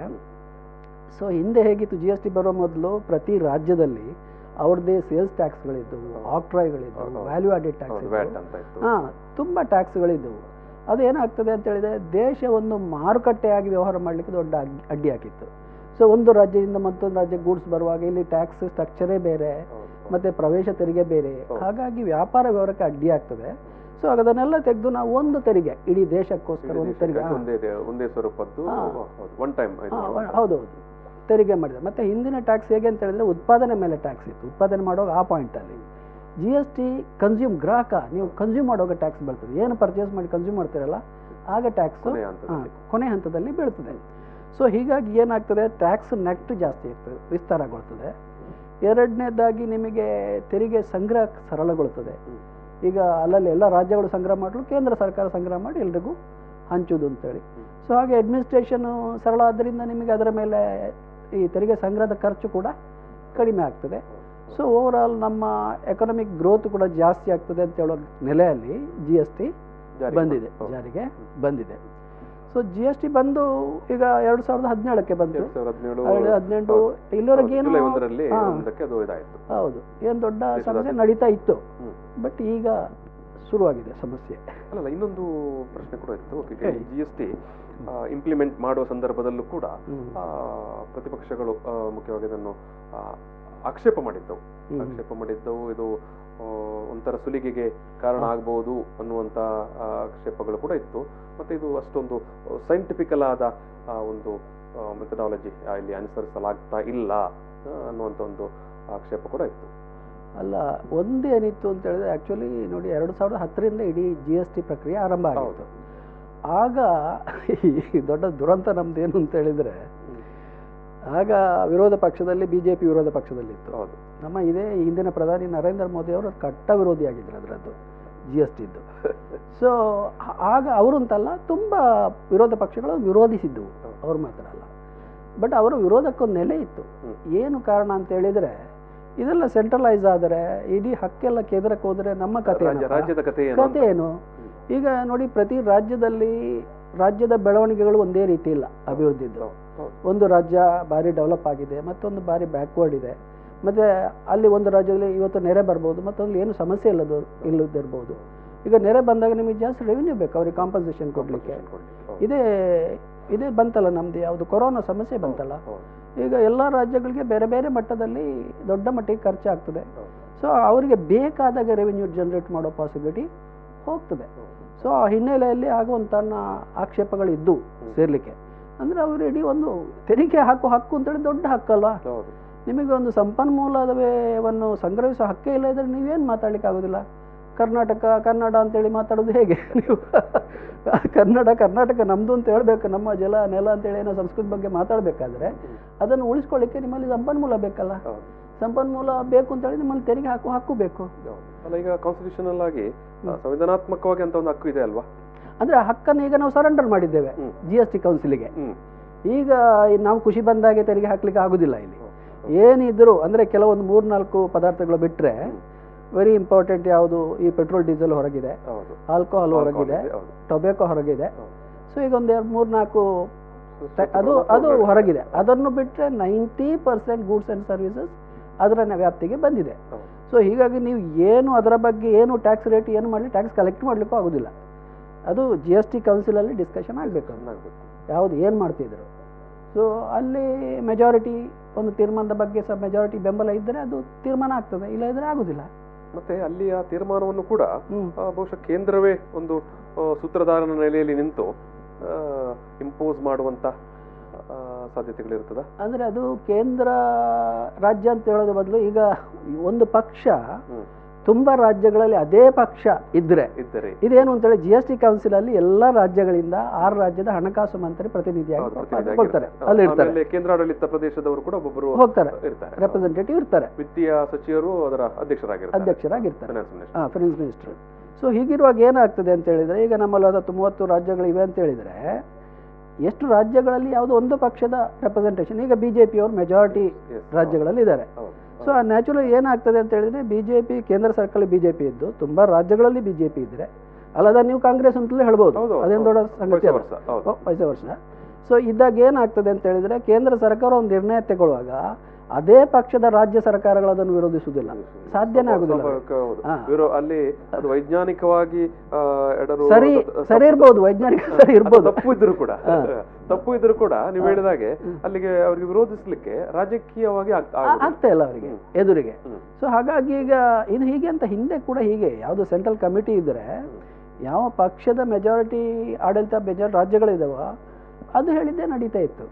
ಸೊ ಹಿಂದೆ ಹೇಗಿತ್ತು, GST ಬರೋ ಮೊದಲು ಪ್ರತಿ ರಾಜ್ಯದಲ್ಲಿ ಅವ್ರದ್ದೇ ಸೇಲ್ಸ್ ಟ್ಯಾಕ್ಸ್ಗಳಿದ್ದವು, ಆಕ್ಟ್ರಾಯ್ಗಳಿದ್ದವು, ವ್ಯಾಲ್ಯೂ ಆಡೆಡ್ ಟ್ಯಾಕ್ಸ್ ಇದ್ದವು, ತುಂಬ ಟ್ಯಾಕ್ಸ್ಗಳಿದ್ದವು. ಅದೇನಾಗ್ತದೆ ಅಂತ ಹೇಳಿದರೆ ದೇಶ ಒಂದು ಮಾರುಕಟ್ಟೆಯಾಗಿ ವ್ಯವಹಾರ ಮಾಡಲಿಕ್ಕೆ ದೊಡ್ಡ ಅಡ್ಡಿ ಹಾಕಿತ್ತು. ಸೊ ಒಂದು ರಾಜ್ಯದಿಂದ ಮತ್ತೊಂದು ರಾಜ್ಯಕ್ಕೆ ಗೂಡ್ಸ್ ಬರುವಾಗ ಇಲ್ಲಿ ಟ್ಯಾಕ್ಸ್ ಸ್ಟ್ರಕ್ಚರೇ ಬೇರೆ ಮತ್ತು ಪ್ರವೇಶ ತೆರಿಗೆ ಬೇರೆ, ಹಾಗಾಗಿ ವ್ಯಾಪಾರ ವ್ಯವಹಾರಕ್ಕೆ ಅಡ್ಡಿ ಆಗ್ತದೆ. ಸೊ ಅದನ್ನೆಲ್ಲ ತೆಗೆದು ನಾವು ಒಂದು ತೆರಿಗೆ ಇಡೀ ದೇಶಕ್ಕೋಸ್ಕರ ಒಂದು ತೆರಿಗೆ ಹೌದೌದು ತೆರಿಗೆ ಮಾಡಿದೆ. ಮತ್ತು ಹಿಂದಿನ ಟ್ಯಾಕ್ಸ್ ಹೇಗೆ ಅಂತ ಹೇಳಿದ್ರೆ ಉತ್ಪಾದನೆ ಮೇಲೆ ಟ್ಯಾಕ್ಸ್ ಇತ್ತು. ಉತ್ಪಾದನೆ ಮಾಡುವಾಗ ಆ ಪಾಯಿಂಟಲ್ಲಿ GST ಗ್ರಾಹಕ ನೀವು ಕನ್ಸ್ಯೂಮ್ ಮಾಡುವಾಗ ಟ್ಯಾಕ್ಸ್ ಬೀಳ್ತದೆ. ಏನು ಪರ್ಚೇಸ್ ಮಾಡಿ ಕನ್ಸ್ಯೂಮ್ ಮಾಡ್ತೀರಲ್ಲ ಆಗ ಟ್ಯಾಕ್ಸ್ ಕೊನೆ ಹಂತದಲ್ಲಿ ಬೀಳ್ತದೆ. ಸೊ ಹೀಗಾಗಿ ಏನಾಗ್ತದೆ, ಟ್ಯಾಕ್ಸ್ ನೆಟ್ ಜಾಸ್ತಿ ಆಗ್ತದೆ, ವಿಸ್ತಾರಗೊಳ್ತದೆ. ಎರಡನೇದಾಗಿ ನಿಮಗೆ ತೆರಿಗೆ ಸಂಗ್ರಹ ಸರಳಗೊಳ್ತದೆ. ಈಗ ಅಲ್ಲಲ್ಲಿ ಎಲ್ಲ ರಾಜ್ಯಗಳು ಸಂಗ್ರಹ ಮಾಡಲು ಕೇಂದ್ರ ಸರ್ಕಾರ ಸಂಗ್ರಹ ಮಾಡಿ ಎಲ್ರಿಗೂ ಹಂಚೋದು ಅಂತೇಳಿ. ಸೊ ಹಾಗೆ ಅಡ್ಮಿನಿಸ್ಟ್ರೇಷನು ಸರಳ ಆದ್ದರಿಂದ ನಿಮಗೆ ಅದರ ಮೇಲೆ ಈ ತೆರಿಗೆ ಸಂಗ್ರಹದ ಖರ್ಚು ಕೂಡ ಕಡಿಮೆ ಆಗ್ತದೆ. ಸೊ ಓವರಾಲ್ ನಮ್ಮ ಎಕನಾಮಿಕ್ ಗ್ರೋತ್ ಕೂಡ ಜಾಸ್ತಿ ಆಗ್ತದೆ ಅಂತ ಹೇಳೋ ನೆಲೆಯಲ್ಲಿ GST ಬಂದಿದೆ, ಜಾರಿಗೆ ಬಂದಿದೆ. ಸೊ GST ಬಂದು ಈಗ 2017ಕ್ಕೆ ಬಂತು. 2018 ಇಲ್ಲಿವರೆಗೆ ಏನು ಹೌದು ಏನು ದೊಡ್ಡ ಸಮಸ್ಯೆ ನಡೀತಾ ಇತ್ತು. ಬಟ್ ಈಗ ಶುರುವಾಗಿದೆ ಸಮಸ್ಯೆ. ಅಲ್ಲ, ಇನ್ನೊಂದು ಪ್ರಶ್ನೆ ಕೂಡ ಇತ್ತು. GST ಇಂಪ್ಲಿಮೆಂಟ್ ಮಾಡುವ ಸಂದರ್ಭದಲ್ಲೂ ಕೂಡ ಪ್ರತಿಪಕ್ಷಗಳು ಮುಖ್ಯವಾಗಿ ಇದನ್ನು ಆಕ್ಷೇಪ ಮಾಡಿದ್ದವು. ಇದು ಒಂಥರ ಸುಲಿಗೆಗೆ ಕಾರಣ ಆಗಬಹುದು ಅನ್ನುವಂಥ ಆಕ್ಷೇಪಗಳು ಕೂಡ ಇತ್ತು. ಮತ್ತು ಇದು ಅಷ್ಟೊಂದು ಸೈಂಟಿಫಿಕಲ್ ಆದ ಒಂದು ಮೆಥಡಾಲಜಿ ಇಲ್ಲಿ ಅನುಸರಿಸಲಾಗ್ತಾ ಇಲ್ಲ ಅನ್ನುವಂಥ ಒಂದು ಆಕ್ಷೇಪ ಕೂಡ ಇತ್ತು. ಅಲ್ಲ, ಒಂದೇನಿತ್ತು ಅಂತ ಹೇಳಿದ್ರೆ ಆ್ಯಕ್ಚುಲಿ ನೋಡಿ 2010ರಿಂದ ಇಡೀ GST ಪ್ರಕ್ರಿಯೆ ಆರಂಭ ಆಗಿತ್ತು. ಆಗ ಈ ದೊಡ್ಡ ದುರಂತ ನಮ್ದು ಏನು ಅಂತ ಹೇಳಿದರೆ, ಆಗ ವಿರೋಧ ಪಕ್ಷದಲ್ಲಿ BJP ವಿರೋಧ ಪಕ್ಷದಲ್ಲಿತ್ತು. ನಮ್ಮ ಇದೇ ಹಿಂದಿನ ಪ್ರಧಾನಿ ನರೇಂದ್ರ ಮೋದಿ ಅವರು ಕಟ್ಟ ವಿರೋಧಿಯಾಗಿದ್ದರು ಅದರದ್ದು GSTದ್ದು. ಸೊ ಆಗ ಅವರು ಅಂತಲ್ಲ, ತುಂಬ ವಿರೋಧ ಪಕ್ಷಗಳು ವಿರೋಧಿಸಿದ್ದವು, ಅವ್ರು ಮಾತ್ರ ಅಲ್ಲ. ಬಟ್ ಅವರ ವಿರೋಧಕ್ಕೊಂದು ನೆಲೆ ಇತ್ತು. ಏನು ಕಾರಣ ಅಂತ ಹೇಳಿದರೆ, ಇದೆಲ್ಲ ಸೆಂಟ್ರಲೈಸ್ ಆದರೆ ಇಡೀ ಹಕ್ಕೆಲ್ಲ ಕೇಂದ್ರಕ್ಕೆ ಹೋದರೆ ನಮ್ಮ ಕತೆ ಏನು? ಈಗ ನೋಡಿ, ಪ್ರತಿ ರಾಜ್ಯದ ಬೆಳವಣಿಗೆಗಳು ಒಂದೇ ರೀತಿ ಇಲ್ಲ ಅಭಿವೃದ್ಧಿದ್ದು. ಒಂದು ರಾಜ್ಯ ಭಾರಿ ಡೆವಲಪ್ ಆಗಿದೆ, ಮತ್ತೊಂದು ಭಾರಿ ಬ್ಯಾಕ್ವರ್ಡ್ ಇದೆ. ಮತ್ತು ಅಲ್ಲಿ ಒಂದು ರಾಜ್ಯದಲ್ಲಿ ಇವತ್ತು ನೆರೆ ಬರ್ಬೋದು, ಮತ್ತೊಂದು ಏನು ಸಮಸ್ಯೆ ಇಲ್ಲದಿರ್ಬೋದು. ಈಗ ನೆರೆ ಬಂದಾಗ ನಿಮಗೆ ಜಾಸ್ತಿ ರೆವಿನ್ಯೂ ಬೇಕು ಅವ್ರಿಗೆ ಕಾಂಪನ್ಸೇಷನ್ ಕೊಡಲಿಕ್ಕೆ. ಇದೇ ಬಂತಲ್ಲ ನಮ್ಮದು ಯಾವುದು ಕೊರೋನಾ ಸಮಸ್ಯೆ ಬಂತಲ್ಲ. ಈಗ ಎಲ್ಲ ರಾಜ್ಯಗಳಿಗೆ ಬೇರೆ ಬೇರೆ ಮಟ್ಟದಲ್ಲಿ ದೊಡ್ಡ ಮಟ್ಟಿಗೆ ಖರ್ಚಾಗ್ತದೆ. ಸೊ ಅವರಿಗೆ ಬೇಕಾದಾಗ ರೆವಿನ್ಯೂ ಜನರೇಟ್ ಮಾಡೋ ಪಾಸಿಬಿಲಿಟಿ ಹೋಗ್ತದೆ. ಸೊ ಆ ಹಿನ್ನೆಲೆಯಲ್ಲಿ ಆಗುವಂಥ ಆಕ್ಷೇಪಗಳಿದ್ದು ಸೇರ್ಲಿಕ್ಕೆ. ಅಂದರೆ ಅವರು ಇಡೀ ಒಂದು ತೆರಿಗೆ ಹಾಕೋ ಹಕ್ಕು ಅಂತೇಳಿ ದೊಡ್ಡ ಹಕ್ಕಲ್ವಾ. ನಿಮಗೆ ಒಂದು ಸಂಪನ್ಮೂಲವನ್ನು ಸಂಗ್ರಹಿಸೋ ಹಕ್ಕೇ ಇಲ್ಲ ಇದ್ದರೆ ನೀವೇನು ಮಾತಾಡ್ಲಿಕ್ಕೆ ಆಗೋದಿಲ್ಲ. ಕನ್ನಡ ಅಂತೇಳಿ ಮಾತಾಡೋದು ಹೇಗೆ ನೀವು? ಕರ್ನಾಟಕ ನಮ್ಮದು ಅಂತ ಹೇಳಬೇಕು, ನಮ್ಮ ಜಲ ನೆಲ ಅಂತೇಳಿ ಏನೋ ಸಂಸ್ಕೃತಿ ಬಗ್ಗೆ ಮಾತಾಡಬೇಕಾದ್ರೆ ಅದನ್ನು ಉಳಿಸ್ಕೊಳ್ಳಿಕ್ಕೆ ನಿಮ್ಮಲ್ಲಿ ಸಂಪನ್ಮೂಲ ಬೇಕಲ್ಲ. ಸಂಪನ್ಮೂಲ ಬೇಕು ಅಂತೇಳಿ ನಿಮ್ಮಲ್ಲಿ ತೆರಿಗೆ ಹಾಕೋ ಹಕ್ಕು ಬೇಕು. ಅಲ್ಲ, ಈಗ ಕಾನ್ಸ್ಟಿಟ್ಯೂಷನಲ್ ಆಗಿ ಸಂವಿಧಾನಾತ್ಮಕವಾಗಿ ಅಂತ ಒಂದು ಹಕ್ಕು ಇದೆ ಅಲ್ವಾ? ಅಂದರೆ ಆ ಹಕ್ಕನ್ನು ಈಗ ನಾವು ಸರೆಂಡರ್ ಮಾಡಿದ್ದೇವೆ GST ಕೌನ್ಸಿಲಿಗೆ. ಈಗ ನಾವು ಖುಷಿ ಬಂದಾಗೆ ತೆರಿಗೆ ಹಾಕ್ಲಿಕ್ಕೆ ಆಗೋದಿಲ್ಲ ಇಲ್ಲಿ. ಏನಿದ್ರು ಅಂದರೆ ಕೆಲವೊಂದು 3-4 ಪದಾರ್ಥಗಳು ಬಿಟ್ಟರೆ ವೆರಿ ಇಂಪಾರ್ಟೆಂಟ್ ಯಾವುದು, ಈ ಪೆಟ್ರೋಲ್ ಡೀಸೆಲ್ ಹೊರಗಿದೆ, ಆಲ್ಕೋಹಾಲ್ ಹೊರಗಿದೆ, ಟೊಬ್ಯಾಕೊ ಹೊರಗಿದೆ. ಸೊ ಈಗ ಒಂದು 3-4 ಅದು ಹೊರಗಿದೆ. ಅದನ್ನು ಬಿಟ್ಟರೆ 90% ಗೂಡ್ಸ್ ಆ್ಯಂಡ್ ಸರ್ವಿಸಸ್ ಅದರ ವ್ಯಾಪ್ತಿಗೆ ಬಂದಿದೆ. ಸೊ ಹೀಗಾಗಿ ನೀವು ಏನು ಅದರ ಬಗ್ಗೆ ಏನು ಟ್ಯಾಕ್ಸ್ ರೇಟ್ ಏನು ಮಾಡಲಿ ಟ್ಯಾಕ್ಸ್ ಕಲೆಕ್ಟ್ ಮಾಡಲಿಕ್ಕೂ ಆಗೋದಿಲ್ಲ. ಅದು GST ಕೌನ್ಸಿಲಲ್ಲಿ ಡಿಸ್ಕಷನ್ ಆಗಬೇಕು ಯಾವುದು ಏನು ಮಾಡ್ತಿದ್ರು. ಸೊ ಅಲ್ಲಿ ಮೆಜಾರಿಟಿ ಒಂದು ತೀರ್ಮಾನದ ಬಗ್ಗೆ ಸಹ ಮೆಜಾರಿಟಿ ಬೆಂಬಲ ಇದ್ದರೆ ಅದು ತೀರ್ಮಾನ ಆಗ್ತದೆ, ಇಲ್ಲ ಇದ್ರೆ ಆಗುದಿಲ್ಲ. ಮತ್ತೆ ಅಲ್ಲಿಯ ತೀರ್ಮಾನವನ್ನು ಕೂಡ ಬಹುಶಃ ಕೇಂದ್ರವೇ ಒಂದು ಸೂತ್ರಧಾರನ ನೆಲೆಯಲ್ಲಿ ನಿಂತು ಇಂಪೋಸ್ ಮಾಡುವಂತ ಸಾಧ್ಯತೆಗಳಿರ್ತದ. ಅಂದ್ರೆ ಅದು ಕೇಂದ್ರ ರಾಜ್ಯ ಅಂತ ಹೇಳೋದ್ರ ಬದಲು ಈಗ ಒಂದು ಪಕ್ಷ ತುಂಬಾ ರಾಜ್ಯಗಳಲ್ಲಿ ಅದೇ ಪಕ್ಷ ಇದ್ರೆ ಇದೇನು ಅಂತೇಳಿ GST ಕೌನ್ಸಿಲ್ ಅಲ್ಲಿ ಎಲ್ಲಾ ರಾಜ್ಯಗಳಿಂದ 6 ರಾಜ್ಯದ ಹಣಕಾಸು ಮಂತ್ರಿ ಪ್ರತಿನಿಧಿಯಾಗಿ ಕೊಡ್ತಾರೆ, ಅಲ್ಲಿ ಇರ್ತಾರೆ. ಕೇಂದ್ರಾಡಳಿತ ಪ್ರದೇಶದವರು ಕೂಡ ಒಬ್ಬೊಬ್ಬರು ಹೋಗ್ತಾರೆ, ರೆಪ್ರೆಸೆಂಟೇಟಿವ್ ಇರ್ತಾರೆ. ವಿತ್ತೀಯ ಸಚಿವರು ಅದರ ಅಧ್ಯಕ್ಷರಾಗಿರ್ತಾರೆ, ಫೈನಾನ್ಸ್ ಮಿನಿಸ್ಟರ್. ಸೊ ಹೀಗಿರುವಾಗ ಏನಾಗ್ತದೆ ಅಂತ ಹೇಳಿದ್ರೆ, ಈಗ ನಮ್ಮಲ್ಲಿ 30 ರಾಜ್ಯಗಳಿವೆ ಅಂತ ಹೇಳಿದ್ರೆ ಎಷ್ಟು ರಾಜ್ಯಗಳಲ್ಲಿ ಯಾವುದೋ ಒಂದು ಪಕ್ಷದ ರೆಪ್ರೆಸೆಂಟೇಷನ್, ಈಗ BJP ಅವರು ಮೆಜಾರಿಟಿ ರಾಜ್ಯಗಳಲ್ಲಿ ಇದ್ದಾರೆ. ಸೊ ನ್ಯಾಚುರಲಿ ಏನಾಗ್ತದೆ ಅಂತ ಹೇಳಿದ್ರೆ, BJP ಕೇಂದ್ರ ಸರ್ಕಾರ BJP ಇದ್ದು ತುಂಬಾ ರಾಜ್ಯಗಳಲ್ಲಿ BJP ಇದ್ರೆ ಅಲ್ಲದ ನೀವು ಕಾಂಗ್ರೆಸ್ ಅಂತಲೇ ಹೇಳ್ಬೋದು, ಅದೇನು ದೊಡ್ಡ ಸಂಗತಿ ಅಲ್ಲ, ವಯಸ್ಸ ವರ್ಷ. ಸೊ ಇದ್ದಾಗ ಏನಾಗ್ತದೆ ಅಂತ ಹೇಳಿದ್ರೆ, ಕೇಂದ್ರ ಸರ್ಕಾರ ಒಂದು ನಿರ್ಣಯ ತಗೊಳ್ಳುವಾಗ ಅದೇ ಪಕ್ಷದ ರಾಜ್ಯ ಸರ್ಕಾರಗಳು ಅದನ್ನು ವಿರೋಧಿಸುವುದಿಲ್ಲ, ಸಾಧ್ಯನೇ ಆಗುದಿಲ್ಲ. ಅಲ್ಲಿ ಅದು ವೈಜ್ಞಾನಿಕವಾಗಿ ಸರಿ ಇರ್ಬೋದು, ವೈಜ್ಞಾನಿಕ ಸರಿ ಇರ್ಬೋದು, ತಪ್ಪು ಇದ್ರು ಕೂಡ ನೀವು ಹೇಳಿದಾಗೆ ಅಲ್ಲಿಗೆ ಅವ್ರಿಗೆ ವಿರೋಧಿಸ್ಲಿಕ್ಕೆ ರಾಜಕೀಯವಾಗಿ ಆಗ್ತಾ ಇಲ್ಲ ಅವರಿಗೆ ಎದುರಿಗೆ. ಸೊ ಹಾಗಾಗಿ ಈಗ ಇದು ಹೀಗೆ ಅಂತ ಹಿಂದೆ ಕೂಡ ಹೀಗೆ ಯಾವುದು ಸೆಂಟ್ರಲ್ ಕಮಿಟಿ ಇದ್ರೆ ಯಾವ ಪಕ್ಷದ ಮೆಜಾರಿಟಿ ಆಡಳಿತ ರಾಜ್ಯಗಳಿದಾವ ಅದು ಹೇಳಿದ್ದೇ ನಡೀತಾ ಇತ್ತು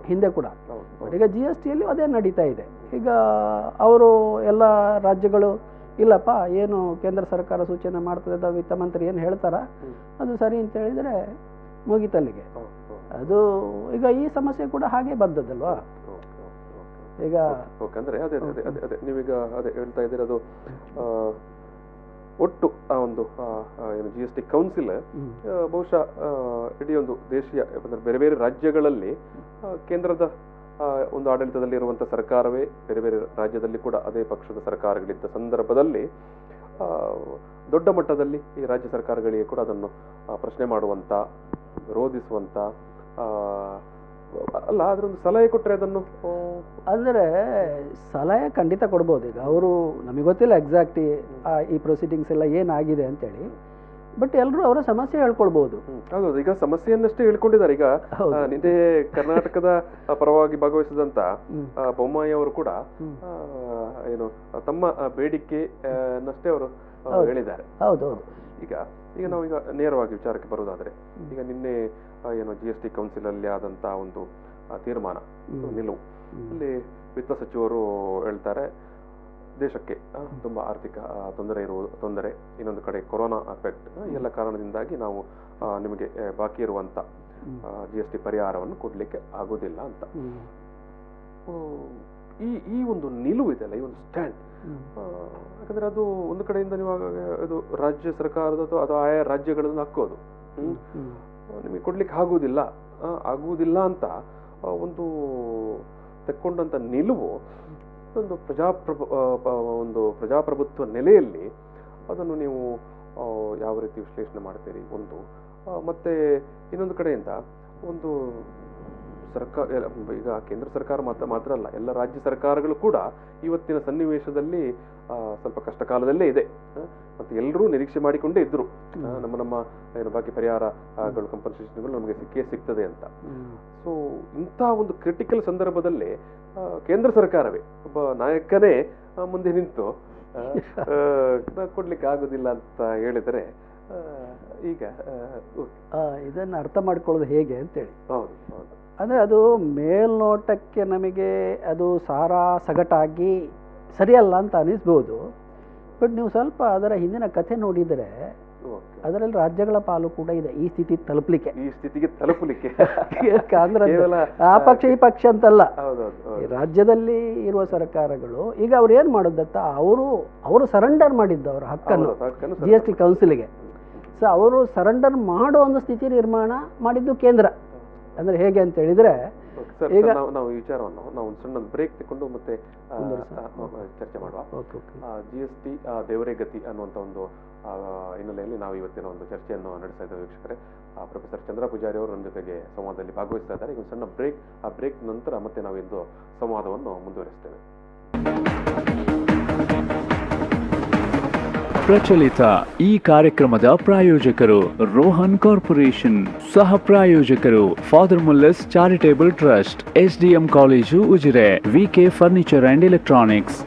ಹಿಂದೆ ಕೂಡ. ಬಟ್ ಈಗ GSTಯಲ್ಲಿ ಅದೇ ನಡೀತಾ ಇದೆ. ಈಗ ಅವರು ಎಲ್ಲ ರಾಜ್ಯಗಳು ಇಲ್ಲಪ್ಪ ಏನು ಕೇಂದ್ರ ಸರ್ಕಾರ ಸೂಚನೆ ಮಾಡ್ತದೆ, ವಿತ್ತ ಮಂತ್ರಿ ಏನು ಹೇಳ್ತಾರ ಅದು ಸರಿ ಅಂತ ಹೇಳಿದ್ರೆ ಮುಗಿತಲ್ಲಿಗೆ. ಅದು ಈಗ ಈ ಸಮಸ್ಯೆ ಕೂಡ ಹಾಗೆ ಬಂದದ್ದಲ್ವಾ. ಈಗ ಅಂದ್ರೆ ಅದೇ ನೀವೀಗ ಅದೇ ಹೇಳ್ತಾ ಇದ್ದೀರ, ಅದು ಒಟ್ಟು ಆ ಒಂದು ಏನು GST ಕೌನ್ಸಿಲ್ ಬಹುಶಃ ಇಡೀ ಒಂದು ದೇಶೀಯ ಬೇರೆ ಬೇರೆ ರಾಜ್ಯಗಳಲ್ಲಿ ಕೇಂದ್ರದ ಒಂದು ಆಡಳಿತದಲ್ಲಿ ಇರುವಂತಹ ಸರ್ಕಾರವೇ ಬೇರೆ ಬೇರೆ ರಾಜ್ಯದಲ್ಲಿ ಕೂಡ ಅದೇ ಪಕ್ಷದ ಸರ್ಕಾರಗಳಿದ್ದ ಸಂದರ್ಭದಲ್ಲಿ ದೊಡ್ಡ ಮಟ್ಟದಲ್ಲಿ ಈ ರಾಜ್ಯ ಸರ್ಕಾರಗಳಿಗೆ ಕೂಡ ಅದನ್ನು ಪ್ರಶ್ನೆ ಮಾಡುವಂತ, ವಿರೋಧಿಸುವಂತ ಅಲ್ಲ ಅದರೊಂದು ಸಲಹೆ ಕೊಟ್ಟರೆ ಅದನ್ನು ಅಂದರೆ ಸಲಹೆ ಖಂಡಿತ ಕೊಡ್ಬೋದು. ಈಗ ಅವರು ನಮಗೆ ಗೊತ್ತಿಲ್ಲ ಎಕ್ಸಾಕ್ಟ್ ಈ ಪ್ರೊಸೀಡಿಂಗ್ಸ್ ಎಲ್ಲ ಏನಾಗಿದೆ ಅಂತೇಳಿ, ಬಟ್ ಎಲ್ಲರೂ ಅವರ ಸಮಸ್ಯೆ ಹೇಳ್ಕೊಳ್ಬಹುದು. ಹೌದು, ಈಗ ಸಮಸ್ಯೆಯನ್ನಷ್ಟೇ ಹೇಳ್ಕೊಂಡಿದ್ದಾರೆ. ಈಗ ನಿನ್ನೆ ಕರ್ನಾಟಕದ ಪರವಾಗಿ ಭಾಗವಹಿಸಿದಂತ ಬೊಮ್ಮಾಯಿ ಅವರು ಕೂಡ ಏನು ತಮ್ಮ ಬೇಡಿಕೆಯನ್ನಷ್ಟೇ ಅವರು ಹೇಳಿದ್ದಾರೆ. ಹೌದೌದು. ಈಗ ನಾವೀಗ ನೇರವಾಗಿ ವಿಚಾರಕ್ಕೆ ಬರುವುದಾದ್ರೆ, ಈಗ ನಿನ್ನೆ ಏನು GST ಕೌನ್ಸಿಲ್ ಅಲ್ಲಿ ಆದಂತಹ ಒಂದು ತೀರ್ಮಾನ ನಿಲುವು ಅಲ್ಲಿ ವಿತ್ತ ಸಚಿವರು ಹೇಳ್ತಾರೆ, ದೇಶಕ್ಕೆ ತುಂಬಾ ಆರ್ಥಿಕ ತೊಂದರೆ, ಇನ್ನೊಂದು ಕಡೆ ಕೊರೋನಾ ಎಫೆಕ್ಟ್, ಎಲ್ಲ ಕಾರಣದಿಂದಾಗಿ ನಾವು ನಿಮಗೆ ಬಾಕಿ ಇರುವಂತ GST ಪರಿಹಾರವನ್ನು ಕೊಡ್ಲಿಕ್ಕೆ ಆಗೋದಿಲ್ಲ ಅಂತ. ಈ ಒಂದು ನಿಲುವು ಇದೆಯಲ್ಲ, ಈ ಒಂದು ಸ್ಟ್ಯಾಂಡ್, ಯಾಕಂದ್ರೆ ಅದು ಒಂದು ಕಡೆಯಿಂದ ನೀವು ಅದು ರಾಜ್ಯ ಸರ್ಕಾರದ ಅದು ಆಯಾ ರಾಜ್ಯಗಳನ್ನು ಹಾಕೋದು, ನಿಮಗೆ ಕೊಡ್ಲಿಕ್ಕೆ ಆಗುವುದಿಲ್ಲ ಅಂತ ಒಂದು ತೆಕ್ಕೊಂಡಂತ ನಿಲುವು ಒಂದು ಪ್ರಜಾಪ್ರಭುತ್ವ ನೆಲೆಯಲ್ಲಿ ಅದನ್ನು ನೀವು ಯಾವ ರೀತಿ ವಿಶ್ಲೇಷಣೆ ಮಾಡ್ತೀರಿ ಒಂದು. ಮತ್ತೆ ಇನ್ನೊಂದು ಕಡೆಯಿಂದ ಒಂದು ಸರ್ಕಾರ, ಈಗ ಕೇಂದ್ರ ಸರ್ಕಾರ ಮಾತ್ರ ಅಲ್ಲ, ಎಲ್ಲ ರಾಜ್ಯ ಸರ್ಕಾರಗಳು ಕೂಡ ಇವತ್ತಿನ ಸನ್ನಿವೇಶದಲ್ಲಿ ಸ್ವಲ್ಪ ಕಷ್ಟ ಕಾಲದಲ್ಲೇ ಇದೆ. ಮತ್ತೆ ಎಲ್ಲರೂ ನಿರೀಕ್ಷೆ ಮಾಡಿಕೊಂಡೇ ಇದ್ರು ನಮ್ಮ ಏನು ಬಾಕಿ ಪರಿಹಾರಗಳು, ಕಂಪನ್ಸೇಷನ್ಗಳು ನಮಗೆ ಸಿಗ್ತದೆ ಅಂತ. ಸೊ ಇಂಥ ಒಂದು ಕ್ರಿಟಿಕಲ್ ಸಂದರ್ಭದಲ್ಲಿ ಕೇಂದ್ರ ಸರ್ಕಾರವೇ ಒಬ್ಬ ನಾಯಕನೇ ಮುಂದೆ ನಿಂತು ಕೊಡ್ಲಿಕ್ಕೆ ಆಗುದಿಲ್ಲ ಅಂತ ಹೇಳಿದರೆ ಈಗ ಇದನ್ನು ಅರ್ಥ ಮಾಡ್ಕೊಳ್ಳೋದು ಹೇಗೆ ಅಂತೇಳಿ. ಹೌದು, ಅಂದರೆ ಅದು ಮೇಲ್ನೋಟಕ್ಕೆ ನಮಗೆ ಅದು ಸಗಟಾಗಿ ಸರಿಯಲ್ಲ ಅಂತ ಅನಿಸ್ಬೋದು. ಬಟ್ ನೀವು ಸ್ವಲ್ಪ ಅದರ ಹಿಂದಿನ ಕಥೆ ನೋಡಿದರೆ ಅದರಲ್ಲಿ ರಾಜ್ಯಗಳ ಪಾಲು ಕೂಡ ಇದೆ ಈ ಸ್ಥಿತಿಗೆ ತಲುಪಲಿಕ್ಕೆ. ಅಂದ್ರೆ ಆ ಪಕ್ಷ ಈ ಪಕ್ಷ ಅಂತಲ್ಲ, ರಾಜ್ಯದಲ್ಲಿ ಇರುವ ಸರ್ಕಾರಗಳು ಈಗ ಅವ್ರು ಏನ್ ಮಾಡೋದತ್ತ, ಅವರು ಸರೆಂಡರ್ ಮಾಡಿದ್ದು ಅವರ ಹಕ್ಕನ್ನು GST ಕೌನ್ಸಿಲ್ಗೆ. ಸೊ ಅವರು ಸರೆಂಡರ್ ಮಾಡೋ ಒಂದು ಸ್ಥಿತಿ ನಿರ್ಮಾಣ ಮಾಡಿದ್ದು ಕೇಂದ್ರ. ಅಂದ್ರೆ ಹೇಗೆ ಅಂತ ಹೇಳಿದ್ರೆ, ಈಗ ನಾವು ಈ ವಿಚಾರವನ್ನು ನಾವು ಒಂದು ಸಣ್ಣ ಬ್ರೇಕ್ ತಗೊಂಡು ಮತ್ತೆ ಚರ್ಚೆ ಮಾಡುವ. GST ದೇವರೇ ಗತಿ ಅನ್ನುವಂಥ ಒಂದು ಹಿನ್ನೆಲೆಯಲ್ಲಿ ನಾವು ಇವತ್ತಿನ ಒಂದು ಚರ್ಚೆಯನ್ನು ನಡೆಸ್ತಾ ಇದ್ದೇವೆ ವೀಕ್ಷಕರೇ. ಪ್ರೊಫೆಸರ್ ಚಂದ್ರ ಪೂಜಾರಿ ಅವರು ನಮ್ಮ ಜೊತೆಗೆ ಸಂವಾದದಲ್ಲಿ ಭಾಗವಹಿಸ್ತಾ ಇದ್ದಾರೆ. ಈಗ ಸಣ್ಣ ಬ್ರೇಕ್, ಆ ಬ್ರೇಕ್ ನಂತರ ಮತ್ತೆ ನಾವು ಇಂದು ಸಂವಾದವನ್ನು ಮುಂದುವರಿಸ್ತೇವೆ. ಪ್ರಚಲಿತ ಈ ಕಾರ್ಯಕ್ರಮದ ಪ್ರಾಯೋಜಕರು ರೋಹನ್ ಕಾರ್ಪೊರೇಷನ್, ಸಹ ಪ್ರಾಯೋಜಕರು father Muller's charitable trust, SDM college Ujire, VK furniture and electronics.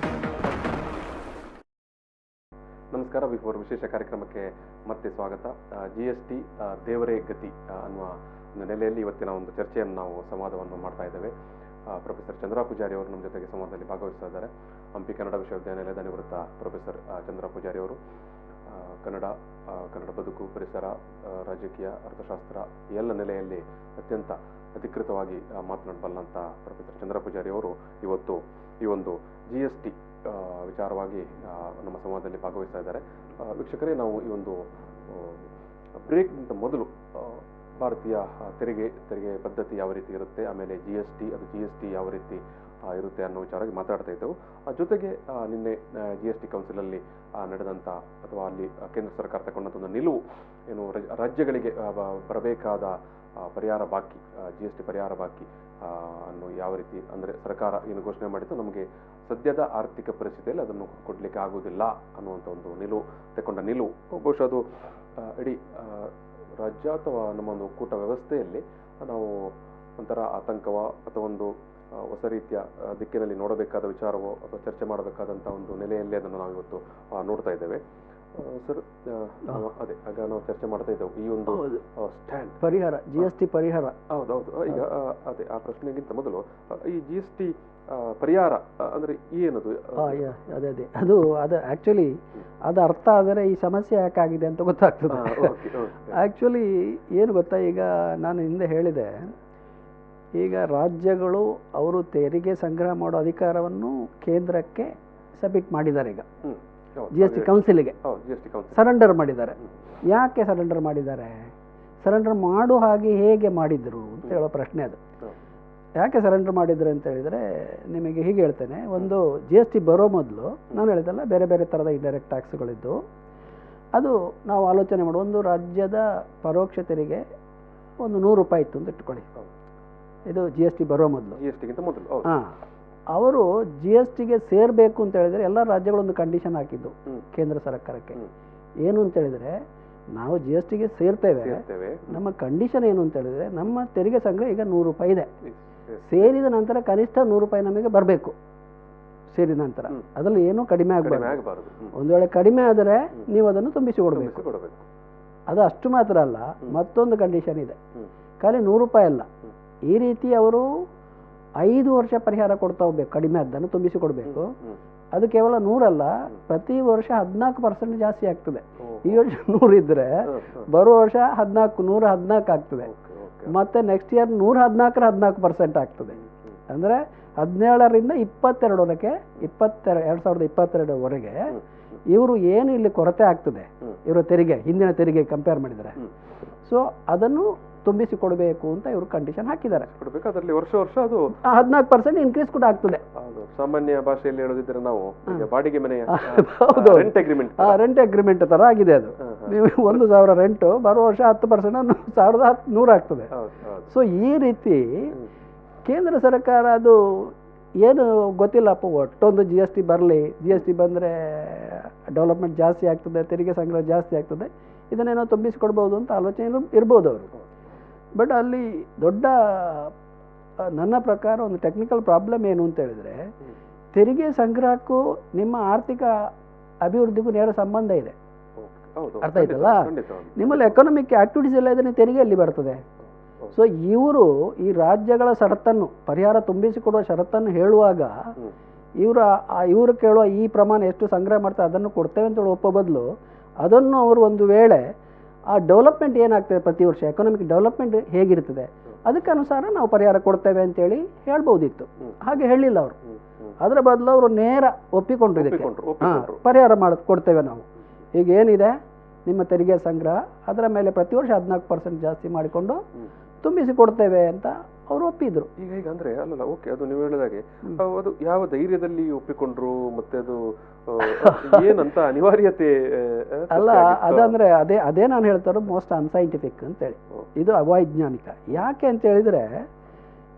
ನಮಸ್ಕಾರ. ಬಿಫೋರ್ ವಿಶೇಷ ಕಾರ್ಯಕ್ರಮಕ್ಕೆ ಮತ್ತೆ ಸ್ವಾಗತ. GST ದೇವರೇ ಗತಿ ಅನ್ನುವ ನೆಲೆಯಲ್ಲಿ ಇವತ್ತಿನ ಒಂದು ಚರ್ಚೆಯನ್ನು ನಾವು ಸಂವಾದವನ್ನು ಮಾಡ್ತಾ ಇದ್ದೇವೆ. ಪ್ರೊಫೆಸರ್ ಚಂದ್ರ ಪೂಜಾರಿ ಅವರು ನಮ್ಮ ಜೊತೆಗೆ ಸಂವಾದದಲ್ಲಿ ಭಾಗವಹಿಸ್ತಾ ಇದ್ದಾರೆ. ಹಂಪಿ ಕನ್ನಡ ವಿಶ್ವವಿದ್ಯಾನಿಲಯದ ನಿವೃತ್ತ ಪ್ರೊಫೆಸರ್ ಚಂದ್ರ ಪೂಜಾರಿ ಅವರು ಕನ್ನಡ ಬದುಕು, ಪರಿಸರ, ರಾಜಕೀಯ, ಅರ್ಥಶಾಸ್ತ್ರ ಎಲ್ಲ ನೆಲೆಯಲ್ಲಿ ಅತ್ಯಂತ ಅಧಿಕೃತವಾಗಿ ಮಾತನಾಡಬಲ್ಲಂಥ ಪ್ರೊಫೆಸರ್ ಚಂದ್ರ ಪೂಜಾರಿ ಅವರು ಇವತ್ತು ಈ ಒಂದು GST ವಿಚಾರವಾಗಿ ನಮ್ಮ ಸಂವಾದದಲ್ಲಿ ಭಾಗವಹಿಸ್ತಾ ಇದ್ದಾರೆ. ವೀಕ್ಷಕರೇ, ನಾವು ಈ ಒಂದು ಬ್ರೇಕ್ಗಿಂತ ಮೊದಲು ಭಾರತೀಯ ತೆರಿಗೆ ಪದ್ಧತಿ ಯಾವ ರೀತಿ ಇರುತ್ತೆ, ಆಮೇಲೆ GST ಯಾವ ರೀತಿ ಇರುತ್ತೆ ಅನ್ನೋ ವಿಚಾರವಾಗಿ ಮಾತಾಡ್ತಾ ಇದ್ದೆವು. ಜೊತೆಗೆ ನಿನ್ನೆ GST ಕೌನ್ಸಿಲಲ್ಲಿ ನಡೆದಂಥ ಅಥವಾ ಅಲ್ಲಿ ಕೇಂದ್ರ ಸರ್ಕಾರ ತಗೊಂಡಂಥ ಒಂದು ನಿಲುವು ಏನು, ರಾಜ್ಯಗಳಿಗೆ ಬರಬೇಕಾದ ಪರಿಹಾರ ಬಾಕಿ, GST ಪರಿಹಾರ ಬಾಕಿ ಅನ್ನು ಯಾವ ರೀತಿ, ಅಂದರೆ ಸರ್ಕಾರ ಏನು ಘೋಷಣೆ ಮಾಡಿದ್ದು, ನಮಗೆ ಸದ್ಯದ ಆರ್ಥಿಕ ಪರಿಸ್ಥಿತಿಯಲ್ಲಿ ಅದನ್ನು ಕೊಡಲಿಕ್ಕೆ ಆಗುವುದಿಲ್ಲ ಅನ್ನುವಂಥ ಒಂದು ತಗೊಂಡ ನಿಲುವು ಬಹುಶಃ ಅದು ಇಡೀ ರಾಜ್ಯ ಅಥವಾ ನಮ್ಮ ಒಂದು ಒಕ್ಕೂಟ ವ್ಯವಸ್ಥೆಯಲ್ಲಿ ನಾವು ಒಂಥರ ಆತಂಕವ ಅಥವಾ ಒಂದು ಹೊಸ ರೀತಿಯ ದಿಕ್ಕಿನಲ್ಲಿ ನೋಡಬೇಕಾದ ವಿಚಾರವೋ ಅಥವಾ ಚರ್ಚೆ ಮಾಡಬೇಕಾದಂಥ ಒಂದು ನೆಲೆಯಲ್ಲಿ ಅದನ್ನು ನಾವು ಇವತ್ತು ನೋಡ್ತಾ ಇದ್ದೇವೆ. ಸರ್, ಅದೇ ಆಗ ನಾವು ಚರ್ಚೆ ಮಾಡ್ತಾ ಇದ್ದೇವೆ ಈ ಒಂದು ಸ್ಟ್ಯಾಂಡ್ ಪರಿಹಾರ, GST ಪರಿಹಾರ. ಹೌದೌದು. ಈಗ ಅದೇ ಆ ಪ್ರಶ್ನೆಗಿಂತ ಮೊದಲು ಈ GST ಪರಿಹಾರ ಅಂದ್ರೆ ಏನದು? ಅದೇ ಅದು ಆಕ್ಚುಲಿ ಅದು ಅರ್ಥ ಆದರೆ ಈ ಸಮಸ್ಯೆ ಯಾಕಾಗಿದೆ ಅಂತ ಗೊತ್ತಾಗ್ತದೆ. ಆಕ್ಚುಲಿ ಏನು ಗೊತ್ತಾ, ಈಗ ನಾನು ಹಿಂದೆ ಹೇಳಿದೆ, ಈಗ ರಾಜ್ಯಗಳು ಅವರು ತೆರಿಗೆ ಸಂಗ್ರಹ ಮಾಡೋ ಅಧಿಕಾರವನ್ನು ಕೇಂದ್ರಕ್ಕೆ ಸಬ್ಮಿಟ್ ಮಾಡಿದ್ದಾರೆ. ಈಗ GST ಕೌನ್ಸಿಲ್ಗೆ ಸರೆಂಡರ್ ಮಾಡಿದ್ದಾರೆ. ಯಾಕೆ ಸರೆಂಡರ್ ಮಾಡಿದ್ದಾರೆ? ಸರೆಂಡರ್ ಮಾಡೋ ಹಾಗೆ ಹೇಗೆ ಮಾಡಿದ್ರು ಅಂತ ಹೇಳೋ ಪ್ರಶ್ನೆ ಅದು. ಯಾಕೆ ಸರೆಂಡರ್ ಮಾಡಿದ್ರು ಅಂತ ಹೇಳಿದರೆ, ನಿಮಗೆ ಹೀಗೆ ಹೇಳ್ತೇನೆ. ಒಂದು GST ಬರೋ ಮೊದಲು ನಾನು ಹೇಳಿದಲ್ಲ, ಬೇರೆ ಬೇರೆ ಥರದ ಇಂಡೈರೆಕ್ಟ್ ಟ್ಯಾಕ್ಸ್ಗಳಿದ್ದು. ಅದು ನಾವು ಆಲೋಚನೆ ಮಾಡೋ, ಒಂದು ರಾಜ್ಯದ ಪರೋಕ್ಷ ತೆರಿಗೆ ಒಂದು 100 ರೂಪಾಯಿ ಇತ್ತು ಅಂತ ಇಟ್ಕೊಳ್ಳಿ. ಇದು GST ಬರೋ ಮೊದಲು, ಹಾಂ, ಅವರು GSTಗೆ ಸೇರಬೇಕು ಅಂತ ಹೇಳಿದರೆ ಎಲ್ಲ ರಾಜ್ಯಗಳೊಂದು ಕಂಡೀಷನ್ ಹಾಕಿದ್ದು ಕೇಂದ್ರ ಸರ್ಕಾರಕ್ಕೆ. ಏನು ಅಂತ ಹೇಳಿದರೆ, ನಾವು GSTಗೆ ಸೇರ್ತೇವೆ, ನಮ್ಮ ಕಂಡೀಷನ್ ಏನು ಅಂತ ಹೇಳಿದರೆ, ನಮ್ಮ ತೆರಿಗೆ ಸಂಗ್ರಹ ಈಗ 100 ರೂಪಾಯಿ ಇದೆ, ಸೇರಿದ ನಂತರ ಕನಿಷ್ಠ 100 ರೂಪಾಯಿ ನಮಗೆ ಬರಬೇಕು. ಸೇರಿದ ನಂತರ ಅದರಲ್ಲಿ ಏನೂ ಕಡಿಮೆ ಆಗಬಾರ್ದು. ಒಂದು ವೇಳೆ ಕಡಿಮೆ ಆದರೆ ನೀವು ಅದನ್ನು ತುಂಬಿಸಿ ಕೊಡಬೇಕು. ಅದು ಅಷ್ಟು ಮಾತ್ರ ಅಲ್ಲ, ಮತ್ತೊಂದು ಕಂಡೀಷನ್ ಇದೆ. ಖಾಲಿ 100 ರೂಪಾಯಿ ಅಲ್ಲ, ಈ ರೀತಿ ಅವರು 5 ವರ್ಷ ಪರಿಹಾರ ಕೊಡ್ತಾ ಹೋಗ್ಬೇಕು. ಕಡಿಮೆ ಅದನ್ನು ತುಂಬಿಸಿ ಕೊಡಬೇಕು. ಅದು ಕೇವಲ 100 ಅಲ್ಲ, ಪ್ರತಿ ವರ್ಷ 14% ಜಾಸ್ತಿ ಆಗ್ತದೆ. ಈ ವರ್ಷ 100 ಇದ್ದರೆ ಬರೋ ವರ್ಷ 114 ಆಗ್ತದೆ. ಮತ್ತೆ ನೆಕ್ಸ್ಟ್ ಇಯರ್ 114% ಆಗ್ತದೆ. ಅಂದರೆ 17ರಿಂದ 22ವರೆಗೆ 2022ವರೆಗೆ ಇವರು ಏನು ಇಲ್ಲಿ ಕೊರತೆ ಆಗ್ತದೆ, ಇವರ ತೆರಿಗೆ, ಹಿಂದಿನ ತೆರಿಗೆ ಕಂಪೇರ್ ಮಾಡಿದರೆ, ಸೊ ಅದನ್ನು ತುಂಬಿಸಿ ಕೊಡಬೇಕು ಅಂತ ಇವರು ಕಂಡೀಷನ್ ಹಾಕಿದ್ದಾರೆ. ಅದರಲ್ಲಿ ವರ್ಷ ಅದು 14% ಇನ್ಕ್ರೀಸ್ ಕೂಡ ಆಗ್ತದೆ. ಸಾಮಾನ್ಯ ಭಾಷೆಯಲ್ಲಿ ಹೇಳೋದಿದ್ರೆ ನಾವು ಬಾಡಿಗೆ ಮನೆಯ ರೆಂಟ್ ಅಗ್ರಿಮೆಂಟ್ ತರ ಆಗಿದೆ ಅದು. ನೀವು 1,000 ರೆಂಟು, ಬರೋ ವರ್ಷ 10% 1,100 ಆಗ್ತದೆ. ಸೊ ಈ ರೀತಿ ಕೇಂದ್ರ ಸರ್ಕಾರ ಅದು ಏನು ಗೊತ್ತಿಲ್ಲಪ್ಪ, ಒಟ್ಟೊಂದು GST ಬರಲಿ, GST ಬಂದರೆ ಡೆವಲಪ್ಮೆಂಟ್ ಜಾಸ್ತಿ ಆಗ್ತದೆ, ತೆರಿಗೆ ಸಂಗ್ರಹ ಜಾಸ್ತಿ ಆಗ್ತದೆ, ಇದನ್ನೇನೋ ತುಂಬಿಸಿಕೊಡ್ಬೋದು ಅಂತ ಆಲೋಚನೆ ಇರ್ಬೋದು ಅವರು. ಬಟ್ ಅಲ್ಲಿ ದೊಡ್ಡ, ನನ್ನ ಪ್ರಕಾರ ಒಂದು ಟೆಕ್ನಿಕಲ್ ಪ್ರಾಬ್ಲಮ್ ಏನು ಅಂತ ಹೇಳಿದರೆ, ತೆರಿಗೆ ಸಂಗ್ರಹಕ್ಕೂ ನಿಮ್ಮ ಆರ್ಥಿಕ ಅಭಿವೃದ್ಧಿಗೂ ನೇರ ಸಂಬಂಧ ಇದೆ. ಅರ್ಥ ಆಯ್ತಲ್ಲ? ನಿಮ್ಮಲ್ಲಿ ಎಕನಾಮಿಕ್ ಆಕ್ಟಿವಿಟೀಸ್ ಎಲ್ಲ ಇದೆ, ತೆರಿಗೆಯಲ್ಲಿ ಬರ್ತದೆ. ಸೊ ಇವರು ಈ ರಾಜ್ಯಗಳ ಷರತ್ತನ್ನು, ಪರಿಹಾರ ತುಂಬಿಸಿಕೊಡುವ ಷರತ್ತನ್ನು ಹೇಳುವಾಗ ಇವರು ಕೇಳುವ ಈ ಪ್ರಮಾಣ ಎಷ್ಟು ಸಂಗ್ರಹ ಮಾಡ್ತಾರೆ ಅದನ್ನು ಕೊಡ್ತೇವೆ ಅಂತೇಳಿ ಒಪ್ಪೋ ಬದಲು, ಅದನ್ನು ಅವರು ಒಂದು ವೇಳೆ ಆ ಡೆವಲಪ್ಮೆಂಟ್ ಏನಾಗ್ತದೆ, ಪ್ರತಿ ವರ್ಷ ಎಕನಾಮಿಕ್ ಡೆವಲಪ್ಮೆಂಟ್ ಹೇಗಿರ್ತದೆ ಅದಕ್ಕೆ ಅನುಸಾರ ನಾವು ಪರಿಹಾರ ಕೊಡ್ತೇವೆ ಅಂತೇಳಿ ಹೇಳ್ಬೋದಿತ್ತು. ಹಾಗೆ ಹೇಳಿಲ್ಲ ಅವರು. ಅದರ ಬದಲು ಅವರು ನೇರ ಒಪ್ಪಿಕೊಂಡ್ರು, ಇದಕ್ಕೆ ಪರಿಹಾರ ಕೊಡ್ತೇವೆ ನಾವು, ಈಗ ಏನಿದೆ ನಿಮ್ಮ ತೆರಿಗೆ ಸಂಗ್ರಹ ಅದರ ಮೇಲೆ ಪ್ರತಿ ವರ್ಷ 14% ಜಾಸ್ತಿ ಮಾಡಿಕೊಂಡು ತುಂಬಿಸಿ ಕೊಡ್ತೇವೆ ಅಂತ ಅವರು ಒಪ್ಪಿದ್ರು. ಈಗ ಅಂದ್ರೆ ಅಲ್ಲಲ್ಲ, ಓಕೆ, ಅದು ನೀವು ಹೇಳಿದಾಗೆ ಅದು ಯಾವ ಧೈರ್ಯದಲ್ಲಿ ಒಪ್ಪಿಕೊಂಡ್ರು, ಮತ್ತೆ ಅದು ಏನಂತ ಅನಿವಾರ್ಯತೆ ಅಲ್ಲ, ಅದಂದ್ರೆ ಅದೇ ನಾನು ಹೇಳ್ತಾರೋ ಮೋಸ್ಟ್ ಅನ್ಸೈಂಟಿಫಿಕ್ ಅಂತೇಳಿ, ಇದು ಅವೈಜ್ಞಾನಿಕ. ಯಾಕೆ ಅಂತ ಹೇಳಿದ್ರೆ,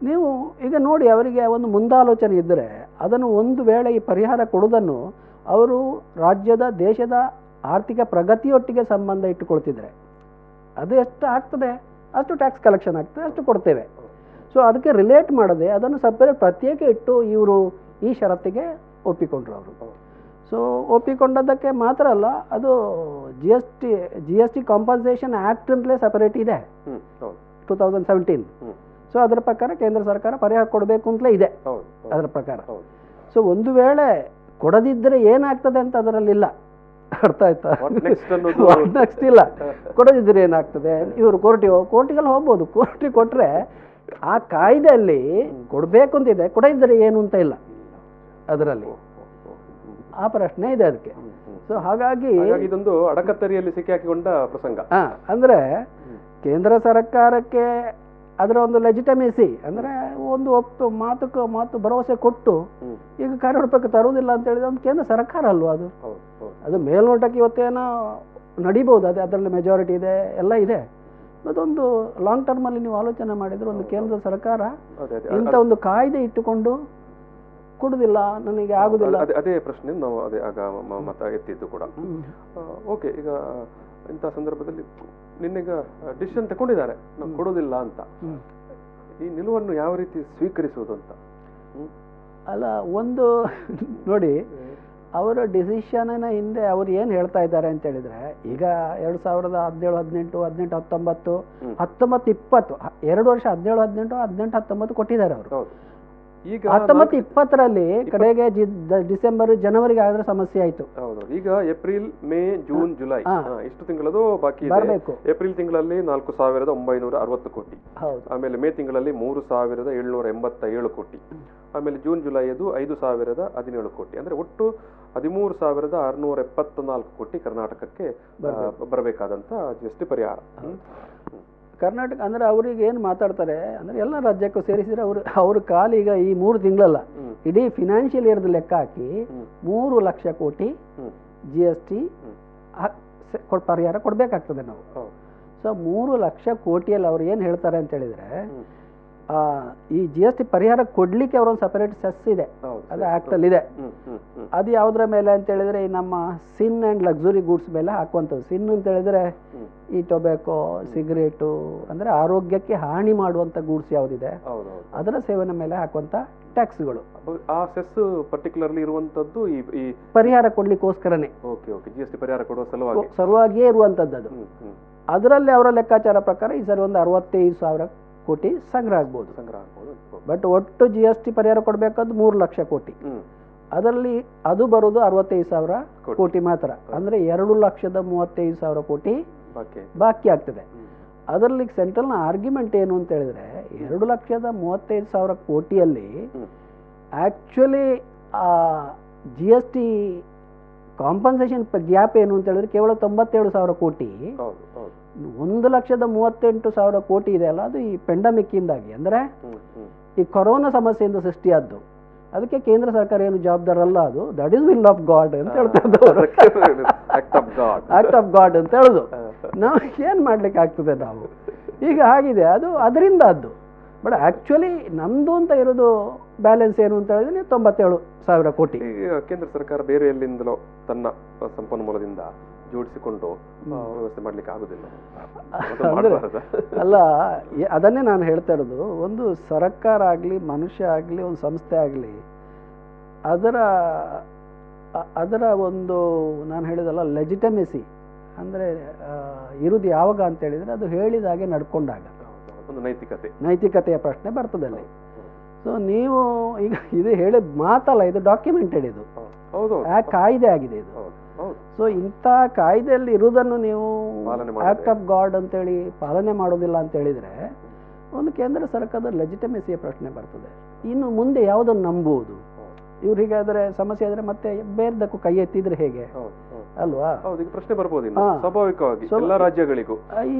ನೀವು ಈಗ ನೋಡಿ, ಅವರಿಗೆ ಒಂದು ಮುಂದಾಲೋಚನೆ ಇದ್ದರೆ ಅದನ್ನು ಒಂದು ವೇಳೆ ಈ ಪರಿಹಾರ ಕೊಡೋದನ್ನು ಅವರು ರಾಜ್ಯದ ದೇಶದ ಆರ್ಥಿಕ ಪ್ರಗತಿಯೊಟ್ಟಿಗೆ ಸಂಬಂಧ ಇಟ್ಟುಕೊಳ್ತಿದ್ರೆ ಅದು ಎಷ್ಟು ಆಗ್ತದೆ ಅಷ್ಟು ಟ್ಯಾಕ್ಸ್ ಕಲೆಕ್ಷನ್ ಆಗ್ತದೆ, ಅಷ್ಟು ಕೊಡ್ತೇವೆ. ಸೊ ಅದಕ್ಕೆ ರಿಲೇಟ್ ಮಾಡದೆ ಅದನ್ನು ಸಪ್ರೇಟ್ ಪ್ರತ್ಯೇಕ ಇಟ್ಟು ಇವರು ಈ ಷರತ್ತಿಗೆ ಒಪ್ಪಿಕೊಂಡ್ರು ಅವರು. ಸೊ ಒಪ್ಪಿಕೊಂಡದ್ದಕ್ಕೆ ಮಾತ್ರ ಅಲ್ಲ, ಅದು G S T compensation act ಅಂತಲೇ ಸಪರೇಟ್ ಇದೆ 2017. ಸೊ ಅದರ ಪ್ರಕಾರ ಕೇಂದ್ರ ಸರ್ಕಾರ ಪರಿಹಾರ ಕೊಡಬೇಕು ಅಂತಲೇ ಇದೆ ಅದರ ಪ್ರಕಾರ. ಸೊ ಒಂದು ವೇಳೆ ಕೊಡದಿದ್ದರೆ ಏನಾಗ್ತದೆ ಅಂತ ಅದರಲ್ಲಿಲ್ಲ, ಅರ್ಥ ಆಯ್ತಾ? ನೆಕ್ಸ್ಟ್ ಇಲ್ಲ, ಕೊಡದಿದ್ದರೆ ಏನಾಗ್ತದೆ, ಇವರು ಕೋರ್ಟಿಗೆಲ್ಲ ಹೋಗ್ಬೋದು. ಕೋರ್ಟಿಗೆ ಕೊಟ್ಟರೆ ಆ ಕಾಯ್ದೆಯಲ್ಲಿ ಕೊಡಬೇಕು ಅಂತಿದೆ, ಕೊಡದಿದ್ದರೆ ಏನು ಅಂತ ಇಲ್ಲ ಅದರಲ್ಲಿ, ಆ ಪ್ರಶ್ನೆ ಇದೆ ಅದಕ್ಕೆ. ಸೊ ಹಾಗಾಗಿ ಇದೊಂದು ಅಡಕತ್ತರಿಯಲ್ಲಿ ಸಿಕ್ಕಾಕಿಕೊಂಡ ಪ್ರಸಂಗ. ಅಂದರೆ ಕೇಂದ್ರ ಸರ್ಕಾರಕ್ಕೆ ಅದರ ಒಂದು ಲೆಜಿಟಮೇಸಿ ಅಂದರೆ ಒಂದು ಮಾತು ಭರವಸೆ ಕೊಟ್ಟು ಈಗ ಕಾರ್ಯರೂಪಕ್ಕೆ ತರುವುದಿಲ್ಲ ಅಂತ ಹೇಳಿದ್ರೆ ಒಂದು ಕೇಂದ್ರ ಸರ್ಕಾರ ಅಲ್ವಾ ಅದು. ಅದು ಮೇಲ್ನೋಟಕ್ಕೆ ಇವತ್ತೇನೋ ನಡಿಬಹುದು, ಅದರಲ್ಲಿ ಮೆಜಾರಿಟಿ ಇದೆ, ಎಲ್ಲ ಇದೆ. ಅದೊಂದು ಲಾಂಗ್ ಟರ್ಮಲ್ಲಿ ನೀವು ಆಲೋಚನೆ ಮಾಡಿದ್ರೆ ಒಂದು ಕೇಂದ್ರ ಸರ್ಕಾರ ಇಂಥ ಒಂದು ಕಾಯ್ದೆ ಇಟ್ಟುಕೊಂಡು ಕೊಡುದಿಲ್ಲ, ನನಗೆ ಆಗುದಿಲ್ಲ. ಅದೇ ಪ್ರಶ್ನೆ ನಾವು ಅದೇ ಆಗ ಮತ ಎತ್ತಿದ್ದು ಕೂಡ. ಓಕೆ, ಈಗ ಇಂಥ ಸಂದರ್ಭದಲ್ಲಿ ನಿನ್ನೆಗ ಡಿಸಿಷನ್ ತಗೊಂಡಿದ್ದಾರೆ ನಾವು ಕೊಡೋದಿಲ್ಲ ಅಂತ, ಈ ನಿಲುವನ್ನು ಯಾವ ರೀತಿ ಸ್ವೀಕರಿಸುವುದು ಅಂತ? ಅಲ್ಲ, ಒಂದು ನೋಡಿ ಅವರ ಡಿಸಿಷನ್ನ ಹಿಂದೆ ಅವ್ರು ಏನು ಹೇಳ್ತಾ ಇದ್ದಾರೆ ಅಂತ ಹೇಳಿದ್ರೆ, ಈಗ 2017, 18, 19, 19, 20 2 ವರ್ಷ 17, 18, 18, 19 ಕೊಟ್ಟಿದ್ದಾರೆ ಅವರು. ಈಗ 19, 20ರಲ್ಲಿ ಕಡೆಗೆ ಡಿಸೆಂಬರ್, ಜನವರಿಗೆ ಆದ್ರೆ ಸಮಸ್ಯೆ ಆಯ್ತು. ಈಗ ಏಪ್ರಿಲ್, ಮೇ, ಜೂನ್, ಜುಲೈ ಇಷ್ಟು ತಿಂಗಳದು ಬಾಕಿ ಬರಬೇಕು. ಏಪ್ರಿಲ್ ತಿಂಗಳಲ್ಲಿ 4,960 ಕೋಟಿ, ಆಮೇಲೆ ಮೇ ತಿಂಗಳಲ್ಲಿ 3,787 ಕೋಟಿ, ಆಮೇಲೆ ಜೂನ್ ಜುಲೈದು 5,017 ಕೋಟಿ, ಅಂದ್ರೆ ಒಟ್ಟು 13,674 ಕೋಟಿ ಕರ್ನಾಟಕಕ್ಕೆ ಬರಬೇಕಾದಂತ GST ಪರಿಹಾರ. ಕರ್ನಾಟಕ ಅಂದರೆ ಅವ್ರಿಗೆ ಏನು ಮಾತಾಡ್ತಾರೆ ಅಂದರೆ ಎಲ್ಲ ರಾಜ್ಯಕ್ಕೂ ಸೇರಿಸಿದ್ರೆ ಅವ್ರ ಕಾಲೀಗ ಈ 3 ತಿಂಗಳಲ್ಲ, ಇಡೀ ಫಿನಾನ್ಷಿಯಲ್ ಇಯರ್ದು ಲೆಕ್ಕ ಹಾಕಿ 3 ಲಕ್ಷ ಕೋಟಿ GST ಪರಿಹಾರ ಕೊಡಬೇಕಾಗ್ತದೆ ನಾವು. ಸೊ 3 ಲಕ್ಷ ಕೋಟಿಯಲ್ಲಿ ಅವ್ರು ಏನು ಹೇಳ್ತಾರೆ ಅಂತ ಹೇಳಿದ್ರೆ, ಈ GST ಪರಿಹಾರ ಕೊಡ್ಲಿಕ್ಕೆ ಅವರೊಂದು ಸಪರೇಟ್ ಸೆಸ್ ಇದೆ, ಅದು ಆ್ಯಕ್ಟಲ್ಲಿ ಇದೆ. ಅದು ಯಾವುದ್ರ ಮೇಲೆ ಅಂತ ಹೇಳಿದ್ರೆ, ಈ ನಮ್ಮ ಸಿನ್ ಆ್ಯಂಡ್ ಲಕ್ಸುರಿ ಗೂಡ್ಸ್ ಮೇಲೆ ಹಾಕುವಂಥದ್ದು. ಸಿನ್ ಅಂತ ಹೇಳಿದ್ರೆ ಈ ಟೊಬ್ಯಾಕೋ, ಸಿಗರೇಟು, ಅಂದರೆ ಆರೋಗ್ಯಕ್ಕೆ ಹಾನಿ ಮಾಡುವಂಥ ಗೂಡ್ಸ್ ಯಾವುದಿದೆ ಅದರ ಸೇವನೆ ಮೇಲೆ ಹಾಕುವಂಥ ಟ್ಯಾಕ್ಸ್ಗಳು. ಆ ಸೆಸ್ ಪರ್ಟಿಕ್ಯುಲರ್ಲಿ ಇರುವಂಥದ್ದು ಈ ಪರಿಹಾರ ಕೊಡ್ಲಿಕ್ಕೋಸ್ಕರನೇ, GST ಪರಿಹಾರ ಕೊಡುವ ಸಲುವಾಗಿಯೇ ಇರುವಂಥದ್ದು ಅದು. ಅದರಲ್ಲಿ ಅವರ ಲೆಕ್ಕಾಚಾರ ಪ್ರಕಾರ ಈ ಸರಿ ಒಂದು 65,000 ಕೋಟಿ ಸಂಗ್ರಹ ಆಗ್ಬೋದು. ಬಟ್ ಒಟ್ಟು GST ಪರಿಹಾರ ಕೊಡಬೇಕಾದ್ದು 3 ಲಕ್ಷ ಕೋಟಿ. ಅದರಲ್ಲಿ ಅದು ಬರೋದು 65,000 ಕೋಟಿ ಮಾತ್ರ, ಅಂದ್ರೆ 2,35,000 ಕೋಟಿ ಬಾಕಿ ಆಗ್ತದೆ. ಅದರಲ್ಲಿ ಸೆಂಟ್ರಲ್ನ ಆರ್ಗ್ಯುಮೆಂಟ್ ಏನು ಅಂತ ಹೇಳಿದ್ರೆ, 2,35,000 ಕೋಟಿಯಲ್ಲಿ ಆಕ್ಚುಲಿ GST ಕಾಂಪನ್ಸೇಷನ್ ಗ್ಯಾಪ್ ಏನು ಅಂತ ಹೇಳಿದ್ರೆ ಕೇವಲ 97,000 ಕೋಟಿ. 1,38,000 ಕೋಟಿ ಇದೆ ಅಲ್ಲ, ಅದು ಈ ಪೆಂಡಮಿಕ್ ಇಂದಾಗಿ, ಅಂದ್ರೆ ಈ ಕೊರೋನಾ ಸಮಸ್ಯೆಯಿಂದ ಸೃಷ್ಟಿಯಾದ್ದು. ಅದಕ್ಕೆ ಕೇಂದ್ರ ಸರ್ಕಾರ ಏನು ಜವಾಬ್ದಾರಲ್ಲ, ಅದು that is will of god ಅಂತ ಹೇಳ್ತಾರೆ, ಆಕ್ಟ್ ಆಫ್ ಗಾಡ್ ಅಂತ ಹೇಳುದು. ನಾವು ಏನ್ ಮಾಡ್ಲಿಕ್ಕೆ ಆಗ್ತದೆ ನಾವು, ಈಗ ಆಗಿದೆ ಅದು ಅದರಿಂದ ಅದು. ಬಟ್ ಆಕ್ಚುಲಿ ನಮ್ದು ಅಂತ ಇರೋದು ಬ್ಯಾಲೆನ್ಸ್ ಏನು ಅಂತ ಹೇಳಿದ್ರೆ 97,000 ಕೋಟಿ. ಕೇಂದ್ರ ಸರ್ಕಾರ ಬೇರೆ ಎಲ್ಲಿಂದಲೋ ತನ್ನ ಸಂಪನ್ಮೂಲದಿಂದ ಜೋಡಿಸಿಕೊಂಡು ವ್ಯವಸ್ಥೆ ಮಾಡ್ಲಿಕ್ಕೆ ಆಗುದಿಲ್ಲ ಅಲ್ಲ, ಅದನ್ನೇ ನಾನು ಹೇಳ್ತಾ ಇರೋದು. ಒಂದು ಸರ್ಕಾರ ಆಗಲಿ, ಮನುಷ್ಯ ಆಗಲಿ, ಒಂದು ಸಂಸ್ಥೆ ಆಗಲಿ, ಅದರ ಒಂದು ನಾನು ಹೇಳಿದಲ್ಲ ಲೆಜಿಟಮೆಸಿ ಅಂದರೆ ಇರುವುದು ಯಾವಾಗ ಅಂತ ಹೇಳಿದರೆ, ಅದು ಹೇಳಿದಾಗೆ ನಡ್ಕೊಂಡಾಗ ಒಂದು ನೈತಿಕತೆಯ ಪ್ರಶ್ನೆ ಬರ್ತದೆ ಅಲ್ಲಿ. ಸೊ ನೀವು ಈಗ ಇದು ಹೇಳಿ ಮಾತಲ್ಲ, ಇದು ಡಾಕ್ಯುಮೆಂಟೆಡ್, ಇದು ಕಾಯ್ದೆ ಆಗಿದೆ ಇದು. ಸೊ ಇಂಥ ಕಾಯ್ದೆಯಲ್ಲಿ ಇರುವುದನ್ನು ನೀವು ಆಕ್ಟ್ ಆಫ್ ಗಾಡ್ ಅಂತೇಳಿ ಪಾಲನೆ ಮಾಡೋದಿಲ್ಲ ಅಂತ ಹೇಳಿದ್ರೆ ಒಂದು ಕೇಂದ್ರ ಸರ್ಕಾರದ ಲೆಜಿಟಮೆಸಿಯ ಪ್ರಶ್ನೆ ಬರ್ತದೆ. ಇನ್ನು ಮುಂದೆ ಯಾವುದನ್ನು ನಂಬುವುದು? ಇವ್ರು ಹೀಗಾದ್ರೆ ಸಮಸ್ಯೆ ಆದ್ರೆ ಮತ್ತೆ ಬೇರೆದಕ್ಕೂ ಕೈ ಎತ್ತಿದ್ರೆ ಹೇಗೆ ಅಲ್ವಾ? ಪ್ರಶ್ನೆ ಬರ್ಬೋದು ಸ್ವಾಭಾವಿಕವಾಗಿ ಎಲ್ಲ ರಾಜ್ಯಗಳಿಗೂ. ಈ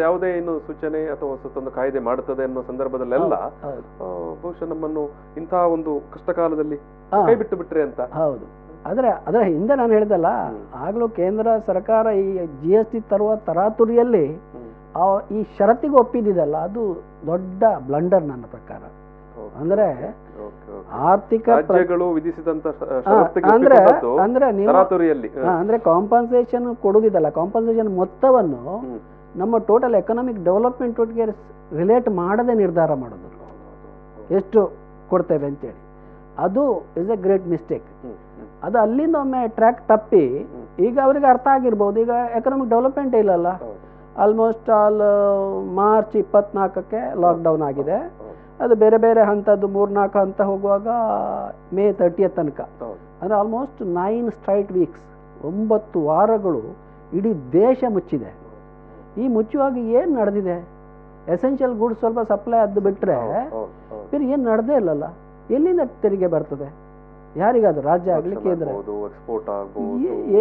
ಯಾವುದೇ ಇನ್ನು ಸೂಚನೆ ಅಥವಾ ಹೊಸತೊಂದು ಕಾಯ್ದೆ ಮಾಡುತ್ತದೆ ಅನ್ನೋ ಸಂದರ್ಭದಲ್ಲೆಲ್ಲ ಬಹುಶಃ ನಮ್ಮನ್ನು ಇಂತಹ ಒಂದು ಕಷ್ಟ ಕಾಲದಲ್ಲಿ ಕೈ ಬಿಟ್ಟು ಬಿಟ್ರೆ ಅಂತ. ಹೌದು, ಅದರ ಹಿಂದೆ ನಾನು ಹೇಳಿದಲ್ಲ ಆಗ್ಲೂ ಕೇಂದ್ರ ಸರ್ಕಾರ ಈ GST ತರುವ ತರಾತುರಿಯಲ್ಲಿ ಈ ಷರತ್ತಿಗೆ ಒಪ್ಪಿದ್ದಲ್ಲ, ಅದು ದೊಡ್ಡ ಬ್ಲಂಡರ್ ನನ್ನ ಪ್ರಕಾರ. ಅಂದ್ರೆ ಆರ್ಥಿಕ ರಾಜ್ಯಗಳು ವಿಧಿಸಿದಂತ ಅಂದ್ರೆ ನೀವು ಅಂದ್ರೆ ಕಾಂಪನ್ಸೇಷನ್ ಕೊಡುದಿದ್ದಲ್ಲ, ಕಾಂಪನ್ಸೇಷನ್ ಮೊತ್ತವನ್ನು ನಮ್ಮ ಟೋಟಲ್ ಎಕನಾಮಿಕ್ ಡೆವಲಪ್ಮೆಂಟ್ ಒಟ್ಟಿಗೆ ರಿಲೇಟ್ ಮಾಡದೆ ನಿರ್ಧಾರ ಮಾಡೋದು ಎಷ್ಟು ಕೊಡ್ತೇವೆ ಅಂತೇಳಿ. ಅದು ಇಸ್ ಎ ಗ್ರೇಟ್ ಮಿಸ್ಟೇಕ್. ಅದು ಅಲ್ಲಿಂದ ಒಮ್ಮೆ ಟ್ರ್ಯಾಕ್ ತಪ್ಪಿ ಈಗ ಅವರಿಗೆ ಅರ್ಥ ಆಗಿರ್ಬೋದು, ಈಗ ಎಕನಾಮಿಕ್ ಡೆವಲಪ್ಮೆಂಟ್ ಇಲ್ಲಲ್ಲ, ಆಲ್ಮೋಸ್ಟ್ ಆಲ್ ಮಾರ್ಚ್ 24ಕ್ಕೆ ಲಾಕ್ಡೌನ್ ಆಗಿದೆ. ಅದು ಬೇರೆ ಬೇರೆ ಹಂತದ್ದು 3-4 ಹಂತ ಹೋಗುವಾಗ ಮೇ 30 ತನಕ, ಅಂದರೆ ಆಲ್ಮೋಸ್ಟ್ 9 ಸ್ಟ್ರೈಟ್ ವೀಕ್ಸ್, 9 ವಾರಗಳು ಇಡೀ ದೇಶ ಮುಚ್ಚಿದೆ. ಈ ಮುಚ್ಚುವಾಗ ಏನು ನಡೆದಿದೆ? ಎಸೆನ್ಷಿಯಲ್ ಗುಡ್ಸ್ ಸ್ವಲ್ಪ ಸಪ್ಲೈ ಅದು ಬಿಟ್ಟರೆ ಬೇರೆ ಏನು ನಡೆದೇ ಇಲ್ಲಲ್ಲ. ಎಲ್ಲಿಂದ ತೆರಿಗೆ ಬರ್ತದೆ? ಯಾರಿಗಾದ್ರು, ರಾಜ್ಯ ಆಗಲಿ ಕೇಂದ್ರ,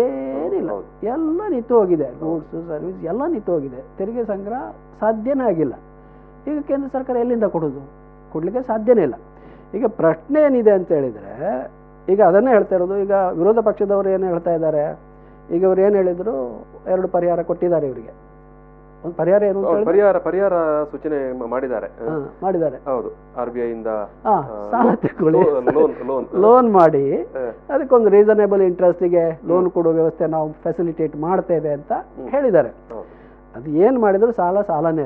ಏನಿಲ್ಲ, ಎಲ್ಲ ನಿಂತು ಹೋಗಿದೆ. ಗೂಡ್ಸ್ ಸರ್ವಿಸ್ ಎಲ್ಲ ನಿಂತು ಹೋಗಿದೆ. ತೆರಿಗೆ ಸಂಗ್ರಹ ಸಾಧ್ಯನೇ ಆಗಿಲ್ಲ. ಈಗ ಕೇಂದ್ರ ಸರ್ಕಾರ ಎಲ್ಲಿಂದ ಕೊಡಲಿಕ್ಕೆ ಸಾಧ್ಯನೇ ಇಲ್ಲ. ಈಗ ಪ್ರಶ್ನೆ ಏನಿದೆ ಅಂತ ಹೇಳಿದರೆ, ಈಗ ಅದನ್ನೇ ಹೇಳ್ತಾ ಇರೋದು. ಈಗ ವಿರೋಧ ಪಕ್ಷದವರು ಏನು ಹೇಳ್ತಾ ಇದ್ದಾರೆ, ಈಗ ಅವ್ರು ಏನು ಹೇಳಿದ್ರು, 2 ಪರಿಹಾರ ಕೊಟ್ಟಿದ್ದಾರೆ ಇವರಿಗೆ. ಒಂದು ಪರಿಹಾರ ಏನು ಪರಿಹಾರ ಸೂಚನೆ ಮಾಡಿದ್ದಾರೆ. ಹೌದು, RBI ಇಂದ ಸಾಲ ತಗೊಳ್ಳಿ, ಲೋನ್ ಮಾಡಿ ಅದಕ್ಕೊಂದು ರೀಸನೇಬಲ್ ಇಂಟ್ರೆಸ್ಟಿಗೆ ಲೋನ್ ಕೊಡುವ ವ್ಯವಸ್ಥೆ ನಾವು ಫೆಸಿಲಿಟೇಟ್ ಮಾಡ್ತೇವೆ ಅಂತ ಹೇಳಿದ್ದಾರೆ. ಅದು ಏನು ಮಾಡಿದ್ರು ಸಾಲನೇ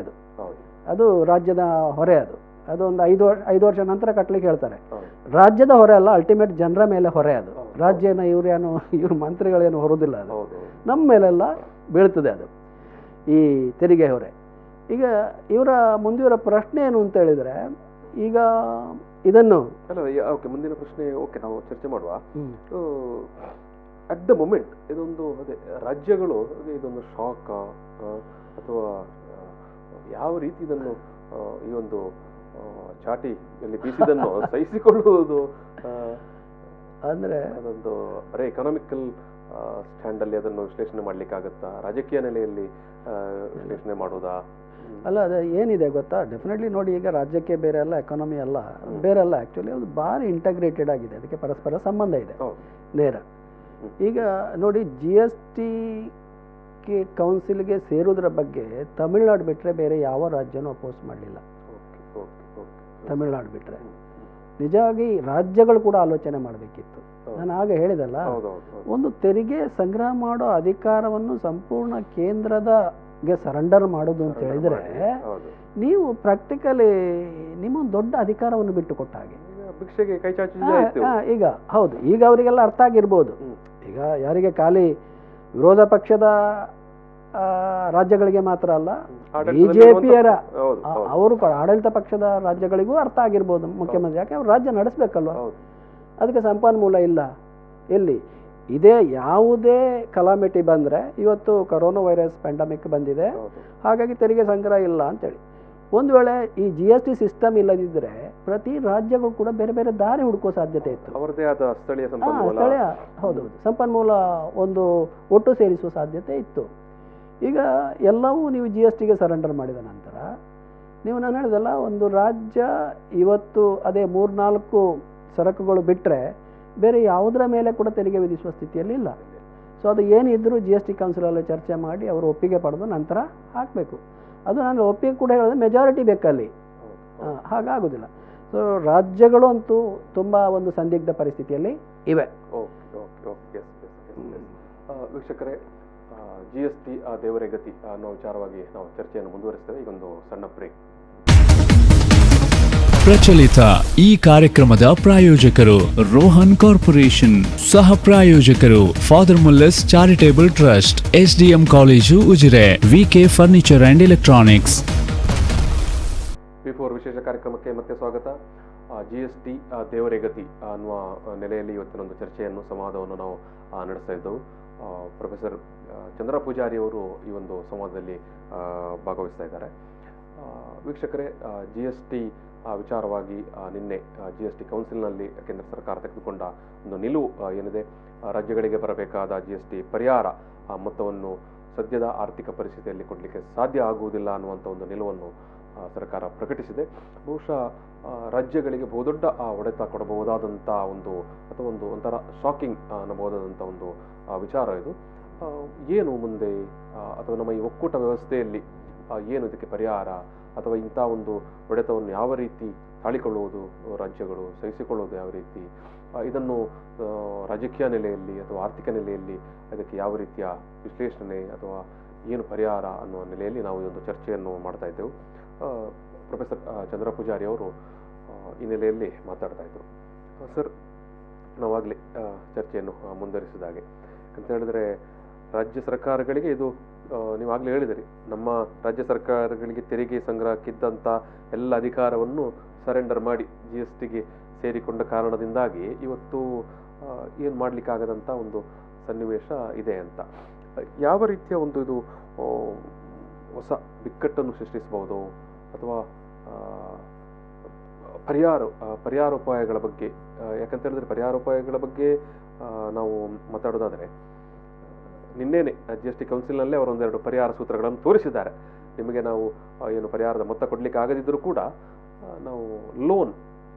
ಅದು ರಾಜ್ಯದ ಹೊರೆ. ಅದೊಂದು 5 ವರ್ಷ ನಂತರ ಕಟ್ಟಲಿಕ್ಕೆ ಹೇಳ್ತಾರೆ. ರಾಜ್ಯದ ಹೊರೆ ಅಲ್ಲ, ಅಲ್ಟಿಮೇಟ್ ಜನರ ಮೇಲೆ ಹೊರೆ. ಅದು ರಾಜ್ಯನ ಇವ್ರ ಮಂತ್ರಿಗಳೇನು ಹೊರೋದಿಲ್ಲ, ಅದು ನಮ್ಮ ಮೇಲೆಲ್ಲ ಬೀಳ್ತದೆ ಅದು ಈ ತೆರಿಗೆ ಹೊರೆ. ಈಗ ಮುಂದಿನ ಪ್ರಶ್ನೆ ಏನು ಅಂತ ಹೇಳಿದರೆ, ಈಗ ಇದನ್ನು ಮುಂದಿನ ಪ್ರಶ್ನೆ ನಾವು ಚರ್ಚೆ ಮಾಡುವ. ಅಟ್ ದ ಮೊಮೆಂಟ್ ಇದೊಂದು ರಾಜ್ಯಗಳು ಇದೊಂದು ಶಾಕ್ ಅಥವಾ ಯಾವ ರೀತಿ ಇದನ್ನು ಈ ಒಂದು ಚಾಟಿಯಲ್ಲಿ ಬೀಸಿದನ್ನು ಸಹಿಸಿಕೊಳ್ಳುವುದು ಅಂದರೆ ಅದೊಂದು ಬರೀ ಎಕನಾಮಿಕಲ್ ಸ್ಟ್ಯಾಂಡಲ್ಲಿ ಅದನ್ನು ವಿಶ್ಲೇಷಣೆ ಮಾಡಲಿಕ್ಕಾಗತ್ತಾ? ರಾಜಕೀಯ ನೆಲೆಯಲ್ಲಿ ವಿಶ್ಲೇಷಣೆ ಮಾಡೋದಾ? ಅಲ್ಲ, ಅದು ಏನಿದೆ ಗೊತ್ತಾ, ಡೆಫಿನೆಟ್ಲಿ ನೋಡಿ, ಈಗ ರಾಜ್ಯಕ್ಕೆ ಬೇರೆ ಅಲ್ಲ, ಎಕಾನಮಿ ಅಲ್ಲ ಬೇರೆ ಅಲ್ಲ. ಆ್ಯಕ್ಚುಲಿ ಅದು ಭಾರಿ ಇಂಟಗ್ರೇಟೆಡ್ ಆಗಿದೆ, ಅದಕ್ಕೆ ಪರಸ್ಪರ ಸಂಬಂಧ ಇದೆ ನೇರ. ಈಗ ನೋಡಿ, GST ಕೌನ್ಸಿಲ್ಗೆ ಸೇರೋದ್ರ ಬಗ್ಗೆ ತಮಿಳ್ನಾಡು ಬಿಟ್ಟರೆ ಬೇರೆ ಯಾವ ರಾಜ್ಯನೂ ಅಪೋಸ್ ಮಾಡಲಿಲ್ಲ. ತಮಿಳ್ನಾಡು ಬಿಟ್ಟರೆ ನಿಜವಾಗಿ ರಾಜ್ಯಗಳು ಕೂಡ ಆಲೋಚನೆ ಮಾಡಬೇಕಿತ್ತು. ನಾನು ಆಗ ಹೇಳಿದಲ್ಲ, ಒಂದು ತೆರಿಗೆ ಸಂಗ್ರಹ ಮಾಡೋ ಅಧಿಕಾರವನ್ನು ಸಂಪೂರ್ಣ ಕೇಂದ್ರದಗೆ ಸರೆಂಡರ್ ಮಾಡೋದು ಅಂತ ಹೇಳಿದರೆ, ನೀವು ಪ್ರಾಕ್ಟಿಕಲಿ ನಿಮ್ಮೊಂದು ದೊಡ್ಡ ಅಧಿಕಾರವನ್ನು ಬಿಟ್ಟು ಕೊಟ್ಟ ಹಾಗೆ. ಈಗ ಹೌದು, ಈಗ ಅವರಿಗೆಲ್ಲ ಅರ್ಥ ಆಗಿರ್ಬೋದು. ಈಗ ಯಾರಿಗೆ ಖಾಲಿ ವಿರೋಧ ಪಕ್ಷದ ರಾಜ್ಯಗಳಿಗೆ ಮಾತ್ರ ಅಲ್ಲ, BJPಯರ ಅವರು ಆಡಳಿತ ಪಕ್ಷದ ರಾಜ್ಯಗಳಿಗೂ ಅರ್ಥ ಆಗಿರ್ಬೋದು ಮುಖ್ಯಮಂತ್ರಿ. ಯಾಕೆ ಅವ್ರು ರಾಜ್ಯ ನಡೆಸಬೇಕಲ್ವ, ಅದಕ್ಕೆ ಸಂಪನ್ಮೂಲ ಇಲ್ಲ. ಎಲ್ಲಿ ಇದೇ ಯಾವುದೇ ಕಲಾಮಿಟಿ ಬಂದರೆ, ಇವತ್ತು ಕೊರೋನಾ ವೈರಸ್ ಪ್ಯಾಂಡಮಿಕ್ ಬಂದಿದೆ, ಹಾಗಾಗಿ ತೆರಿಗೆ ಸಂಗ್ರಹ ಇಲ್ಲ ಅಂತೇಳಿ. ಒಂದು ವೇಳೆ ಈ GST ಸಿಸ್ಟಮ್ ಇಲ್ಲದಿದ್ದರೆ ಪ್ರತಿ ರಾಜ್ಯಗಳು ಕೂಡ ಬೇರೆ ಬೇರೆ ದಾರಿ ಹುಡುಕುವ ಸಾಧ್ಯತೆ ಇತ್ತು. ಅವರದೇ ಆದ ಸ್ಥಳೀಯ ಹೌದು ಸಂಪನ್ಮೂಲ ಒಂದು ಒಟ್ಟು ಸೇರಿಸುವ ಸಾಧ್ಯತೆ ಇತ್ತು. ಈಗ ಎಲ್ಲವೂ ನೀವು GSTಗೆ ಸರೆಂಡರ್ ಮಾಡಿದ ನಂತರ, ನಾನು ಹೇಳಿದಲ್ಲ, ಒಂದು ರಾಜ್ಯ ಇವತ್ತು ಅದೇ 3-4 ಸರಕುಗಳು ಬಿಟ್ಟರೆ ಬೇರೆ ಯಾವುದರ ಮೇಲೆ ಕೂಡ ತೆರಿಗೆ ವಿಧಿಸುವ ಸ್ಥಿತಿಯಲ್ಲಿ ಇಲ್ಲ. ಸೊ ಅದು ಏನಿದ್ರೂ GST ಕೌನ್ಸಿಲಲ್ಲಿ ಚರ್ಚೆ ಮಾಡಿ ಅವರು ಒಪ್ಪಿಗೆ ಪಡೆದು ನಂತರ ಹಾಕಬೇಕು. ಅದು ನಾನು ಒಪ್ಪಿಗೆ ಕೂಡ ಹೇಳಿದ್ರೆ ಮೆಜಾರಿಟಿ ಬೇಕಲ್ಲಿ, ಹಾಗಾಗೋದಿಲ್ಲ. ಸೊ ರಾಜ್ಯಗಳು ಅಂತೂ ತುಂಬ ಒಂದು ಸಂದಿಗ್ಧ ಪರಿಸ್ಥಿತಿಯಲ್ಲಿ ಇವೆ. ವೀಕ್ಷಕರೇ, GST ದೇವರೇ ಗತಿ ಅನ್ನೋ ವಿಚಾರವಾಗಿ ನಾವು ಚರ್ಚೆಯನ್ನು ಮುಂದುವರಿಸ್ತೇವೆ. ಈಗೊಂದು ಸಣ್ಣ ಬ್ರೇಕ್. ಪ್ರಚಲಿತ ಈ ಕಾರ್ಯಕ್ರಮದ ಪ್ರಾಯೋಜಕರು ರೋಹನ್ ಕಾರ್ಪೊರೇಷನ್, ಸಹ ಪ್ರಾಯೋಜಕರು father Muller's charitable trust, SDM college Ujire, VK furniture and electronics. P4 ವಿಶೇಷ ಕಾರ್ಯಕ್ರಮಕ್ಕೆ ಮತ್ತೆ ಸ್ವಾಗತ. GST ದೇವರೇ ಗತಿ ಅನ್ನುವ ನೆಲೆಯಲ್ಲಿ ಇವತ್ತಿನೊಂದು ಚರ್ಚೆಯನ್ನು, ಸಂವಾದವನ್ನು ನಾವು ನಡೆಸ್ತಾ ಇದ್ದೆವು. ಪ್ರೊಫೆಸರ್ ಚಂದ್ರ ಪೂಜಾರಿ ಅವರು ಈ ಒಂದು ಸಂವಾದದಲ್ಲಿ ಭಾಗವಹಿಸ್ತಾ ಇದ್ದಾರೆ. ವೀಕ್ಷಕರೇ, GST ವಿಚಾರವಾಗಿ ನಿನ್ನೆ GST ಕೌನ್ಸಿಲ್ನಲ್ಲಿ ಕೇಂದ್ರ ಸರ್ಕಾರ ತೆಗೆದುಕೊಂಡ ಒಂದು ನಿಲುವು ಏನಿದೆ, ರಾಜ್ಯಗಳಿಗೆ ಬರಬೇಕಾದ GST ಪರಿಹಾರ ಮೊತ್ತವನ್ನು ಸದ್ಯದ ಆರ್ಥಿಕ ಪರಿಸ್ಥಿತಿಯಲ್ಲಿ ಕೊಡಲಿಕ್ಕೆ ಸಾಧ್ಯ ಆಗುವುದಿಲ್ಲ ಅನ್ನುವಂಥ ಒಂದು ನಿಲುವನ್ನು ಸರ್ಕಾರ ಪ್ರಕಟಿಸಿದೆ. ಬಹುಶಃ ರಾಜ್ಯಗಳಿಗೆ ಬಹುದೊಡ್ಡ ಹೊಡೆತ ಕೊಡಬಹುದಾದಂಥ ಒಂಥರ ಶಾಕಿಂಗ್ ಅನ್ನಬಹುದಾದಂಥ ಒಂದು ವಿಚಾರ ಇದು. ಏನು ಮುಂದೆ, ಅಥವಾ ನಮ್ಮ ಈ ಒಕ್ಕೂಟ ವ್ಯವಸ್ಥೆಯಲ್ಲಿ ಏನು ಇದಕ್ಕೆ ಪರಿಹಾರ ಅಥವಾ ಇಂಥ ಒಂದು ಹೊಡೆತವನ್ನು ಯಾವ ರೀತಿ ತಾಳಿಕೊಳ್ಳುವುದು, ರಾಜ್ಯಗಳು ಸಹಿಸಿಕೊಳ್ಳುವುದು ಯಾವ ರೀತಿ, ಇದನ್ನು ರಾಜಕೀಯ ನೆಲೆಯಲ್ಲಿ ಅಥವಾ ಆರ್ಥಿಕ ನೆಲೆಯಲ್ಲಿ ಅದಕ್ಕೆ ಯಾವ ರೀತಿಯ ವಿಶ್ಲೇಷಣೆ ಅಥವಾ ಏನು ಪರಿಹಾರ ಅನ್ನುವ ನೆಲೆಯಲ್ಲಿ ನಾವು ಈ ಒಂದು ಚರ್ಚೆಯನ್ನು ಮಾಡ್ತಾ ಇದ್ದೆವು. ಪ್ರೊಫೆಸರ್ ಚಂದ್ರ ಪೂಜಾರಿ ಅವರು ಈ ನೆಲೆಯಲ್ಲಿ ಮಾತಾಡ್ತಾ ಇದ್ದರು. ಸರ್, ನಾವಾಗಲೇ ಚರ್ಚೆಯನ್ನು ಮುಂದುವರಿಸಿದ ಹಾಗೆ ಅಂತ ಹೇಳಿದ್ರೆ, ರಾಜ್ಯ ಸರ್ಕಾರಗಳಿಗೆ ಇದು ನೀವಾಗಲೇ ಹೇಳಿದಿರಿ, ನಮ್ಮ ರಾಜ್ಯ ಸರ್ಕಾರಗಳಿಗೆ ತೆರಿಗೆ ಸಂಗ್ರಹಕ್ಕಿದ್ದಂಥ ಎಲ್ಲ ಅಧಿಕಾರವನ್ನು ಸರೆಂಡರ್ ಮಾಡಿ GSTಗೆ ಸೇರಿಕೊಂಡ ಕಾರಣದಿಂದಾಗಿ ಇವತ್ತು ಏನು ಮಾಡಲಿಕ್ಕಾಗದಂಥ ಒಂದು ಸನ್ನಿವೇಶ ಇದೆ ಅಂತ. ಯಾವ ರೀತಿಯ ಒಂದು ಇದು ಹೊಸ ಬಿಕ್ಕಟ್ಟನ್ನು ಸೃಷ್ಟಿಸಬಹುದು ಅಥವಾ ಪರಿಹಾರೋಪಾಯಗಳ ಬಗ್ಗೆ, ಯಾಕಂತ ಹೇಳಿದ್ರೆ ಪರಿಹಾರೋಪಾಯಗಳ ಬಗ್ಗೆ ನಾವು ಮಾತಾಡೋದಾದರೆ, ನಿನ್ನೆನೆ GST ಕೌನ್ಸಿಲ್ನಲ್ಲೇ ಅವರೊಂದೆರಡು ಪರಿಹಾರ ಸೂತ್ರಗಳನ್ನು ತೋರಿಸಿದ್ದಾರೆ. ನಿಮಗೆ ನಾವು ಏನು ಪರಿಹಾರದ ಮೊತ್ತ ಕೊಡಲಿಕ್ಕೆ ಆಗದಿದ್ದರೂ ಕೂಡ ನಾವು ಲೋನ್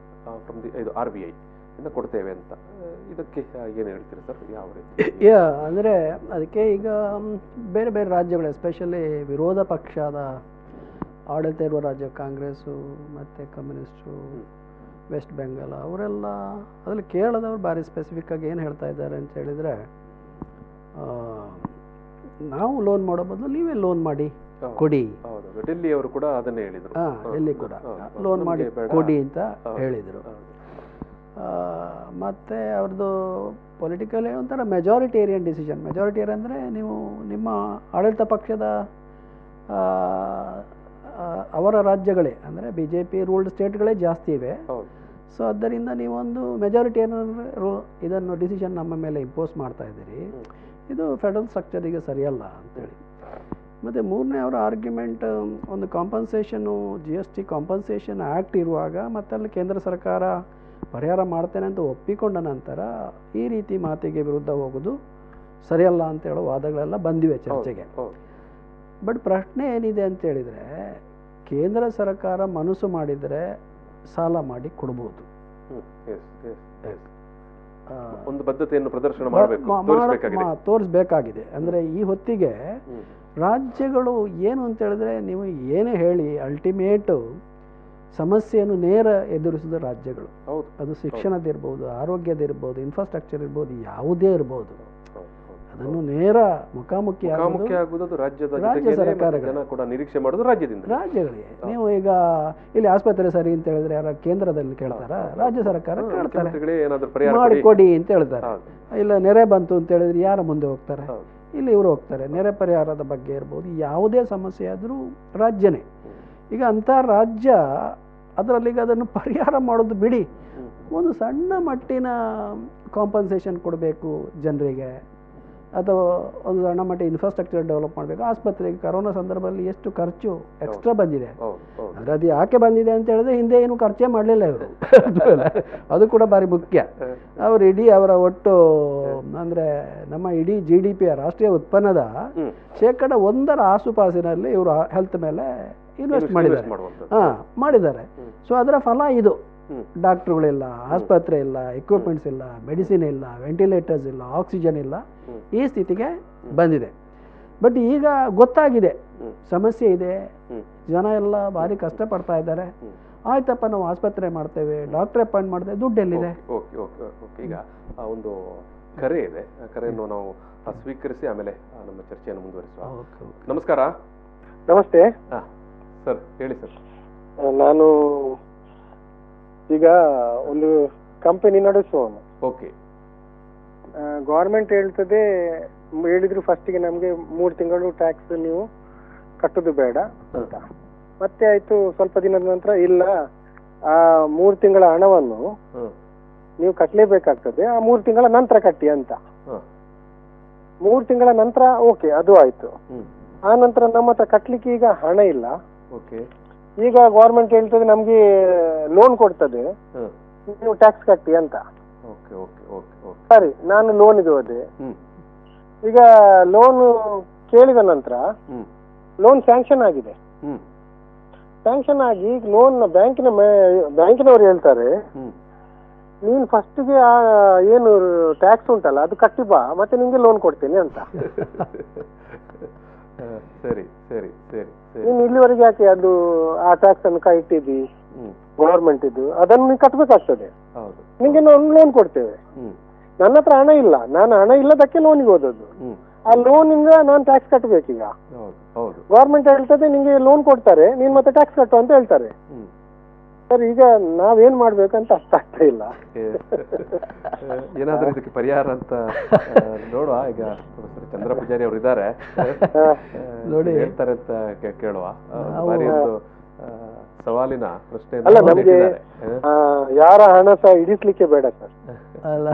ಫ್ರಮ್ ಇದು RBI ಇಂದ ಕೊಡ್ತೇವೆ ಅಂತ. ಇದಕ್ಕೆ ಏನು ಹೇಳ್ತೀರಿ ಸರ್? ಯಾವ ರೀತಿ? ಅಂದರೆ ಅದಕ್ಕೆ ಈಗ ಬೇರೆ ಬೇರೆ ರಾಜ್ಯಗಳು, ಎಸ್ಪೆಷಲಿ ವಿರೋಧ ಪಕ್ಷದ ಆಡಳಿತ ಇರುವ ರಾಜ್ಯ ಕಾಂಗ್ರೆಸ್ಸು ಮತ್ತು ಕಮ್ಯುನಿಸ್ಟು, ವೆಸ್ಟ್ ಬೆಂಗಾಲ್, ಅವರೆಲ್ಲ ಅದರಲ್ಲಿ ಕೇರಳದವ್ರು ಭಾರಿ ಸ್ಪೆಸಿಫಿಕ್ ಆಗಿ ಏನು ಹೇಳ್ತಾ ಇದ್ದಾರೆ ಅಂತ ಹೇಳಿದರೆ, ನಾವು ಲೋನ್ ಮಾಡೋ ಬದಲು ನೀವೇ ಲೋನ್ ಮಾಡಿ ಕೊಡಿ. ಡೆಲ್ಲಿ ಅವರು ಕೂಡ ಅದನ್ನೇ ಹೇಳಿದರು. ಡೆಲ್ಲಿ ಕೂಡ ಲೋನ್ ಮಾಡಿ ಕೊಡಿ ಅಂತ ಹೇಳಿದರು. ಮತ್ತು ಅವ್ರದ್ದು ಪೊಲಿಟಿಕಲಿ ಒಂಥರ ಮೆಜಾರಿಟೇರಿಯನ್ ಡಿಸಿಷನ್. ಮೆಜಾರಿಟೇರಿಯನ್ ಅಂದರೆ ನೀವು ನಿಮ್ಮ ಆಡಳಿತ ಪಕ್ಷದ ಅವರ ರಾಜ್ಯಗಳೇ ಅಂದರೆ BJP ರೂಲ್ಡ್ ಸ್ಟೇಟ್ಗಳೇ ಜಾಸ್ತಿ ಇವೆ. ಸೊ ಆದ್ದರಿಂದ ನೀವೊಂದು ಮೆಜಾರಿಟೇರಿಯನ್ ಇದನ್ನು ಡಿಸಿಷನ್ ನಮ್ಮ ಮೇಲೆ ಇಂಪೋಸ್ ಮಾಡ್ತಾ ಇದ್ದೀರಿ, ಇದು ಫೆಡರಲ್ ಸ್ಟ್ರಕ್ಚರಿಗೆ ಸರಿಯಲ್ಲ ಅಂತೇಳಿ. ಮತ್ತು ಮೂರನೇ ಅವರ ಆರ್ಗ್ಯುಮೆಂಟ್, ಒಂದು ಕಾಂಪನ್ಸೇಷನು GST ಕಾಂಪನ್ಸೇಷನ್ ಆ್ಯಕ್ಟ್ ಇರುವಾಗ ಮತ್ತಲ್ಲಿ ಕೇಂದ್ರ ಸರ್ಕಾರ ಪರಿಹಾರ ಮಾಡ್ತೇನೆ ಅಂತ ಒಪ್ಪಿಕೊಂಡ ನಂತರ ಈ ರೀತಿ ಮಾತಿಗೆ ವಿರುದ್ಧ ಹೋಗೋದು ಸರಿಯಲ್ಲ ಅಂತ ಹೇಳೋ ವಾದಗಳೆಲ್ಲ ಬಂದಿವೆ ಚರ್ಚೆಗೆ. ಬಟ್ ಪ್ರಶ್ನೆ ಏನಿದೆ ಅಂತ ಹೇಳಿದರೆ, ಕೇಂದ್ರ ಸರ್ಕಾರ ಮನಸ್ಸು ಮಾಡಿದರೆ ಸಾಲ ಮಾಡಿ ಕೊಡ್ಬೋದು, ಒಂದು ಬದ್ಧತೆಯನ್ನು ಪ್ರದರ್ಶನ ತೋರಿಸಬೇಕಾಗಿದೆ. ಅಂದರೆ ಈ ಹೊತ್ತಿಗೆ ರಾಜ್ಯಗಳು ಏನು ಅಂತ ಹೇಳಿದ್ರೆ, ನೀವು ಏನೇ ಹೇಳಿ ಅಲ್ಟಿಮೇಟು ಸಮಸ್ಯೆಯನ್ನು ನೇರ ಎದುರಿಸಿದ ರಾಜ್ಯಗಳು. ಅದು ಶಿಕ್ಷಣದಿರ್ಬೋದು, ಆರೋಗ್ಯದಿರ್ಬೋದು, ಇನ್ಫ್ರಾಸ್ಟ್ರಕ್ಚರ್ ಇರ್ಬೋದು, ಯಾವುದೇ ಇರ್ಬೋದು, ಅದನ್ನು ನೇರ ಮುಖಾಮುಖಿ ಆಗುವುದು ರಾಜ್ಯ ಸರ್ಕಾರಗಳು, ನಿರೀಕ್ಷೆ ಮಾಡೋದು ರಾಜ್ಯಗಳಿಗೆ. ನೀವು ಈಗ ಇಲ್ಲಿ ಆಸ್ಪತ್ರೆ ಸರಿ ಅಂತ ಹೇಳಿದ್ರೆ ಯಾರ ಕೇಂದ್ರದಲ್ಲಿ ಕೇಳ್ತಾರ? ರಾಜ್ಯ ಸರ್ಕಾರ ಕೇಳ್ತಾರೆ, ಮಾಡಿಕೊಡಿ ಅಂತ ಹೇಳ್ತಾರೆ. ಇಲ್ಲ ನೆರೆ ಬಂತು ಅಂತ ಹೇಳಿದ್ರೆ ಯಾರ ಮುಂದೆ ಹೋಗ್ತಾರೆ? ಇಲ್ಲಿ ಇವರು ಹೋಗ್ತಾರೆ. ನೆರೆ ಪರಿಹಾರದ ಬಗ್ಗೆ ಇರ್ಬೋದು, ಯಾವುದೇ ಸಮಸ್ಯೆ ಆದರೂ ರಾಜ್ಯನೇ. ಈಗ ಅಂಥ ರಾಜ್ಯ ಅದರಲ್ಲಿಗೆ ಅದನ್ನು ಪರಿಹಾರ ಮಾಡೋದು ಬಿಡಿ, ಒಂದು ಸಣ್ಣ ಮಟ್ಟಿನ ಕಾಂಪನ್ಸೇಷನ್ ಕೊಡಬೇಕು ಜನರಿಗೆ, ಅಥವಾ ಒಂದು ಸಣ್ಣ ಮಟ್ಟ ಇನ್ಫ್ರಾಸ್ಟ್ರಕ್ಚರ್ ಡೆವಲಪ್ ಮಾಡಬೇಕು. ಆಸ್ಪತ್ರೆಗೆ ಕರೋನಾ ಸಂದರ್ಭದಲ್ಲಿ ಎಷ್ಟು ಖರ್ಚು ಎಕ್ಸ್ಟ್ರಾ ಬಂದಿದೆ, ಅಂದರೆ ಅದು ಯಾಕೆ ಬಂದಿದೆ ಅಂತ ಹೇಳಿದ್ರೆ ಹಿಂದೆ ಏನು ಖರ್ಚೇ ಮಾಡಲಿಲ್ಲ ಇವರು. ಅದು ಕೂಡ ಭಾರಿ ಮುಖ್ಯ. ಅವರು ಇಡೀ ಅವರ ಒಟ್ಟು ಅಂದರೆ ನಮ್ಮ ಇಡೀ GDP ರಾಷ್ಟ್ರೀಯ ಉತ್ಪನ್ನದ 1% ಆಸುಪಾಸಿನಲ್ಲಿ ಇವರು ಹೆಲ್ತ್ ಮೇಲೆ ಇನ್ವೆಸ್ಟ್ ಮಾಡಿದ್ದಾರೆ. ಸೊ ಅದರ ಫಲ ಇದು. ಡಾಕ್ಟ್ರುಗಳಿಲ್ಲ, ಆಸ್ಪತ್ರೆ ಇಲ್ಲ, ಎಕ್ವಿಪ್ಮೆಂಟ್ಸ್ ಇಲ್ಲ, ಮೆಡಿಸಿನ್ ಇಲ್ಲ, ವೆಂಟಿಲೇಟರ್ಸ್ ಇಲ್ಲ, ಆಕ್ಸಿಜನ್ ಇಲ್ಲ, ಈ ಸ್ಥಿತಿಗೆ ಬಂದಿದೆ. ಬಟ್ ಈಗ ಗೊತ್ತಾಗಿದೆ ಸಮಸ್ಯೆ ಇದೆ, ಜನ ಎಲ್ಲ ಭಾರಿ ಕಷ್ಟಪಡ್ತಾ ಇದ್ದಾರೆ. ಆಯ್ತಪ್ಪ ನಾವು ಆಸ್ಪತ್ರೆ ಮಾಡ್ತೇವೆ, ಡಾಕ್ಟರ್ ಅಪಾಯಿಂಟ್ ಮಾಡ್ತೇವೆ, ದುಡ್ಡು ಎಲ್ಲಿದೆ? ಈಗ ಒಂದು ಕರೆ ಇದೆ, ಕರೆಯನ್ನು ನಾವು ಸ್ವೀಕರಿಸಿ ಆಮೇಲೆ ನಮ್ಮ ಚರ್ಚೆಯನ್ನು ಮುಂದುವರಿಸುವ. ನಮಸ್ಕಾರ. ನಮಸ್ತೆ ಸರ್, ಹೇಳಿ ಸರ್. ನಾನು ಈಗ ಒಂದು ಕಂಪನಿ ನಡೆಸುವವನು. ಓಕೆ. ಗೌರ್ಮೆಂಟ್ ಹೇಳಿದ್ರು ಫಸ್ಟಿಗೆ ನಮಗೆ 3 ತಿಂಗಳು ಟ್ಯಾಕ್ಸ್ ನೀವು ಕಟ್ಟೋದು ಬೇಡ ಅಂತ. ಮತ್ತೆ ಆಯ್ತು, ಸ್ವಲ್ಪ ದಿನದ ನಂತರ ಇಲ್ಲ, ಆ 3 ತಿಂಗಳ ಹಣವನ್ನು ನೀವು ಕಟ್ಟಲೇಬೇಕಾಗ್ತದೆ, ಆ 3 ತಿಂಗಳ ನಂತರ ಕಟ್ಟಿ ಅಂತ. 3 ತಿಂಗಳ ನಂತರ ಓಕೆ, ಅದು ಆಯ್ತು. ಆ ನಂತರ ನಮ್ಮ ಹತ್ರ ಕಟ್ಲಿಕ್ಕೆ ಈಗ ಹಣ ಇಲ್ಲ. ಈಗ ಗೌರ್ಮೆಂಟ್ ಹೇಳ್ತದೆ ನಮ್ಗೆ ಲೋನ್ ಕೊಡ್ತದೆ, ನೀವು ಟ್ಯಾಕ್ಸ್ ಕಟ್ಟಿ ಅಂತ. ಸರಿ, ನಾನು ಲೋನಿಗೆ ಹೋದೆ. ಈಗ ಲೋನ್ ಕೇಳಿದ ನಂತರ ಲೋನ್ ಸ್ಯಾಂಕ್ಷನ್ ಆಗಿದೆ. ಸ್ಯಾಂಕ್ಷನ್ ಆಗಿ ಲೋನ್ ಬ್ಯಾಂಕಿನವರು ಹೇಳ್ತಾರೆ, ನೀನು ಫಸ್ಟಿಗೆ ಏನು ಟ್ಯಾಕ್ಸ್ ಉಂಟಲ್ಲ ಅದು ಕಟ್ಟಿ ಬಾ, ಮತ್ತೆ ನಿಂಗೆ ಲೋನ್ ಕೊಡ್ತೇನೆ ಅಂತ. ಸರಿ ಸರಿ ಸರಿ ಸರಿ. ನೀನು ಇಲ್ಲಿವರೆಗೆ ಯಾಕೆ ಅದು ಆ ಟ್ಯಾಕ್ಸ್ ಅನ್ನು ಕೈ ಇಟ್ಟಿದ್ದಿ ಗವರ್ಮೆಂಟ್ ಇದು, ಅದನ್ನು ನೀನು ಕಟ್ಟಬೇಕಾಗ್ತದೆ. ಹೌದು. ನಿಂಗೆ ನಾವು ಲೋನ್ ಕೊಡ್ತೇವೆ. ನನ್ನ ಹತ್ರ ಹಣ ಇಲ್ಲ, ನಾನು ಹಣ ಇಲ್ಲದಕ್ಕೆ ಲೋನಿಗೆ ಹೋದದ್ದು. ಆ ಲೋನ್ ಇಂದ ನಾನು ಟ್ಯಾಕ್ಸ್ ಕಟ್ಟಬೇಕೀಗ. ಗವರ್ಮೆಂಟ್ ಹೇಳ್ತದೆ ನಿಂಗೆ ಲೋನ್ ಕೊಡ್ತಾರೆ, ನೀನ್ ಮತ್ತೆ ಟ್ಯಾಕ್ಸ್ ಕಟ್ಟು ಅಂತ ಹೇಳ್ತಾರೆ. ಸರ್ ಈಗ ನಾವೇನ್ ಮಾಡ್ಬೇಕಂತ ಅರ್ಥ ಆಗ್ತಾ ಇಲ್ಲ. ಏನಾದ್ರೂ ಇದಕ್ಕೆ ಪರಿಹಾರ ಅಂತ ನೋಡುವ. ಈಗ ಪ್ರೊಫೆಸರ್ ಚಂದ್ರ ಪೂಜಾರಿ ಅವರು ಇದ್ದಾರೆ, ನೋಡಿ ಹೇಳ್ತಾರೆ ಅಂತ ಕೇಳುವ. ಬಾರಿ ಒಂದು ಸವಾಲಿನ ಪ್ರಶ್ನೆ. ಅಲ್ಲ, ನಮ್ಗೆ ಯಾರ ಹಣ ಸಹ ಇಡಿಸ್ಲಿಕ್ಕೆ ಬೇಡ ಸರ್. ಅಲ್ಲ,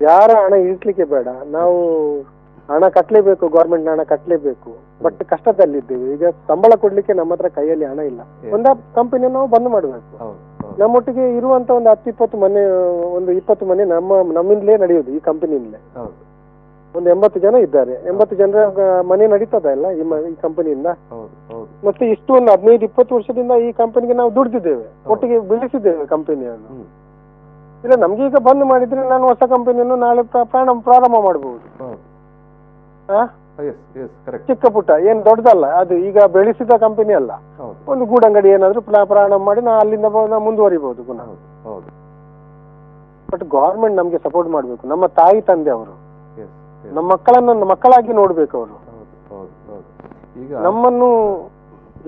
ಯಾರ ಹಣ ಇಡಿಸ್ಲಿಕ್ಕೆ ಬೇಡ. ನಾವು ಹಣ ಕಟ್ಲೇಬೇಕು, ಗವರ್ಮೆಂಟ್ ಹಣ ಕಟ್ಲೇಬೇಕು. ಬಟ್ ಕಷ್ಟದಲ್ಲಿದ್ದೇವೆ. ಈಗ ಸಂಬಳ ಕೊಡ್ಲಿಕ್ಕೆ ನಮ್ಮ ಹತ್ರ ಕೈಯಲ್ಲಿ ಹಣ ಇಲ್ಲ. ಒಂದ ಕಂಪನಿ ನಾವು ಬಂದ್ ಮಾಡ್ಬೇಕು. ನಮ್ಮೊಟ್ಟಿಗೆ ಇರುವಂತ ಒಂದು 10-20 ಮನೆ, ಒಂದು 20 ಮನೆ ನಮ್ಮಿಂದಲೇ ನಡೆಯುದು, ಈ ಕಂಪನಿಯಿಂದಲೇ. ಒಂದು 80 ಜನ ಇದ್ದಾರೆ. 80 ಜನರ ಮನೆ ನಡೀತದ ಇಲ್ಲ ಈ ಕಂಪನಿಯಿಂದ. ಮತ್ತೆ ಇಷ್ಟು ಒಂದು 15-20 ವರ್ಷದಿಂದ ಈ ಕಂಪನಿಗೆ ನಾವು ದುಡ್ದಿದ್ದೇವೆ, ಒಟ್ಟಿಗೆ ಬೆಳೆಸಿದ್ದೇವೆ ಕಂಪನಿಯನ್ನು. ಇಲ್ಲ ನಮ್ಗೆ ಈಗ ಬಂದ್ ಮಾಡಿದ್ರೆ ನಾನು ಹೊಸ ಕಂಪನಿಯನ್ನು ನಾಳೆ ಪ್ರಾರಂಭ ಮಾಡಬಹುದು. ಚಿಕ್ಕ ಪುಟ್ಟ ಏನ್ ದೊಡ್ಡದಲ್ಲ ಅದು. ಈಗ ಬೆಳೆಸಿದ ಕಂಪನಿ ಅಲ್ಲ, ಒಂದು ಗೂಡಂಗಡಿ ಏನಾದ್ರು ಪ್ರಾರಂಭ ಮಾಡಿ ನಾ ಅಲ್ಲಿಂದ ಮುಂದುವರಿಬಹುದು ಪುನಃ. ಬಟ್ ಗವರ್ಮೆಂಟ್ ನಮ್ಗೆ ಸಪೋರ್ಟ್ ಮಾಡ್ಬೇಕು. ನಮ್ಮ ತಾಯಿ ತಂದೆ ಅವರು ನಮ್ಮ ಮಕ್ಕಳನ್ನ ಮಕ್ಕಳಾಗಿ ನೋಡ್ಬೇಕು. ಅವರು ನಮ್ಮನ್ನು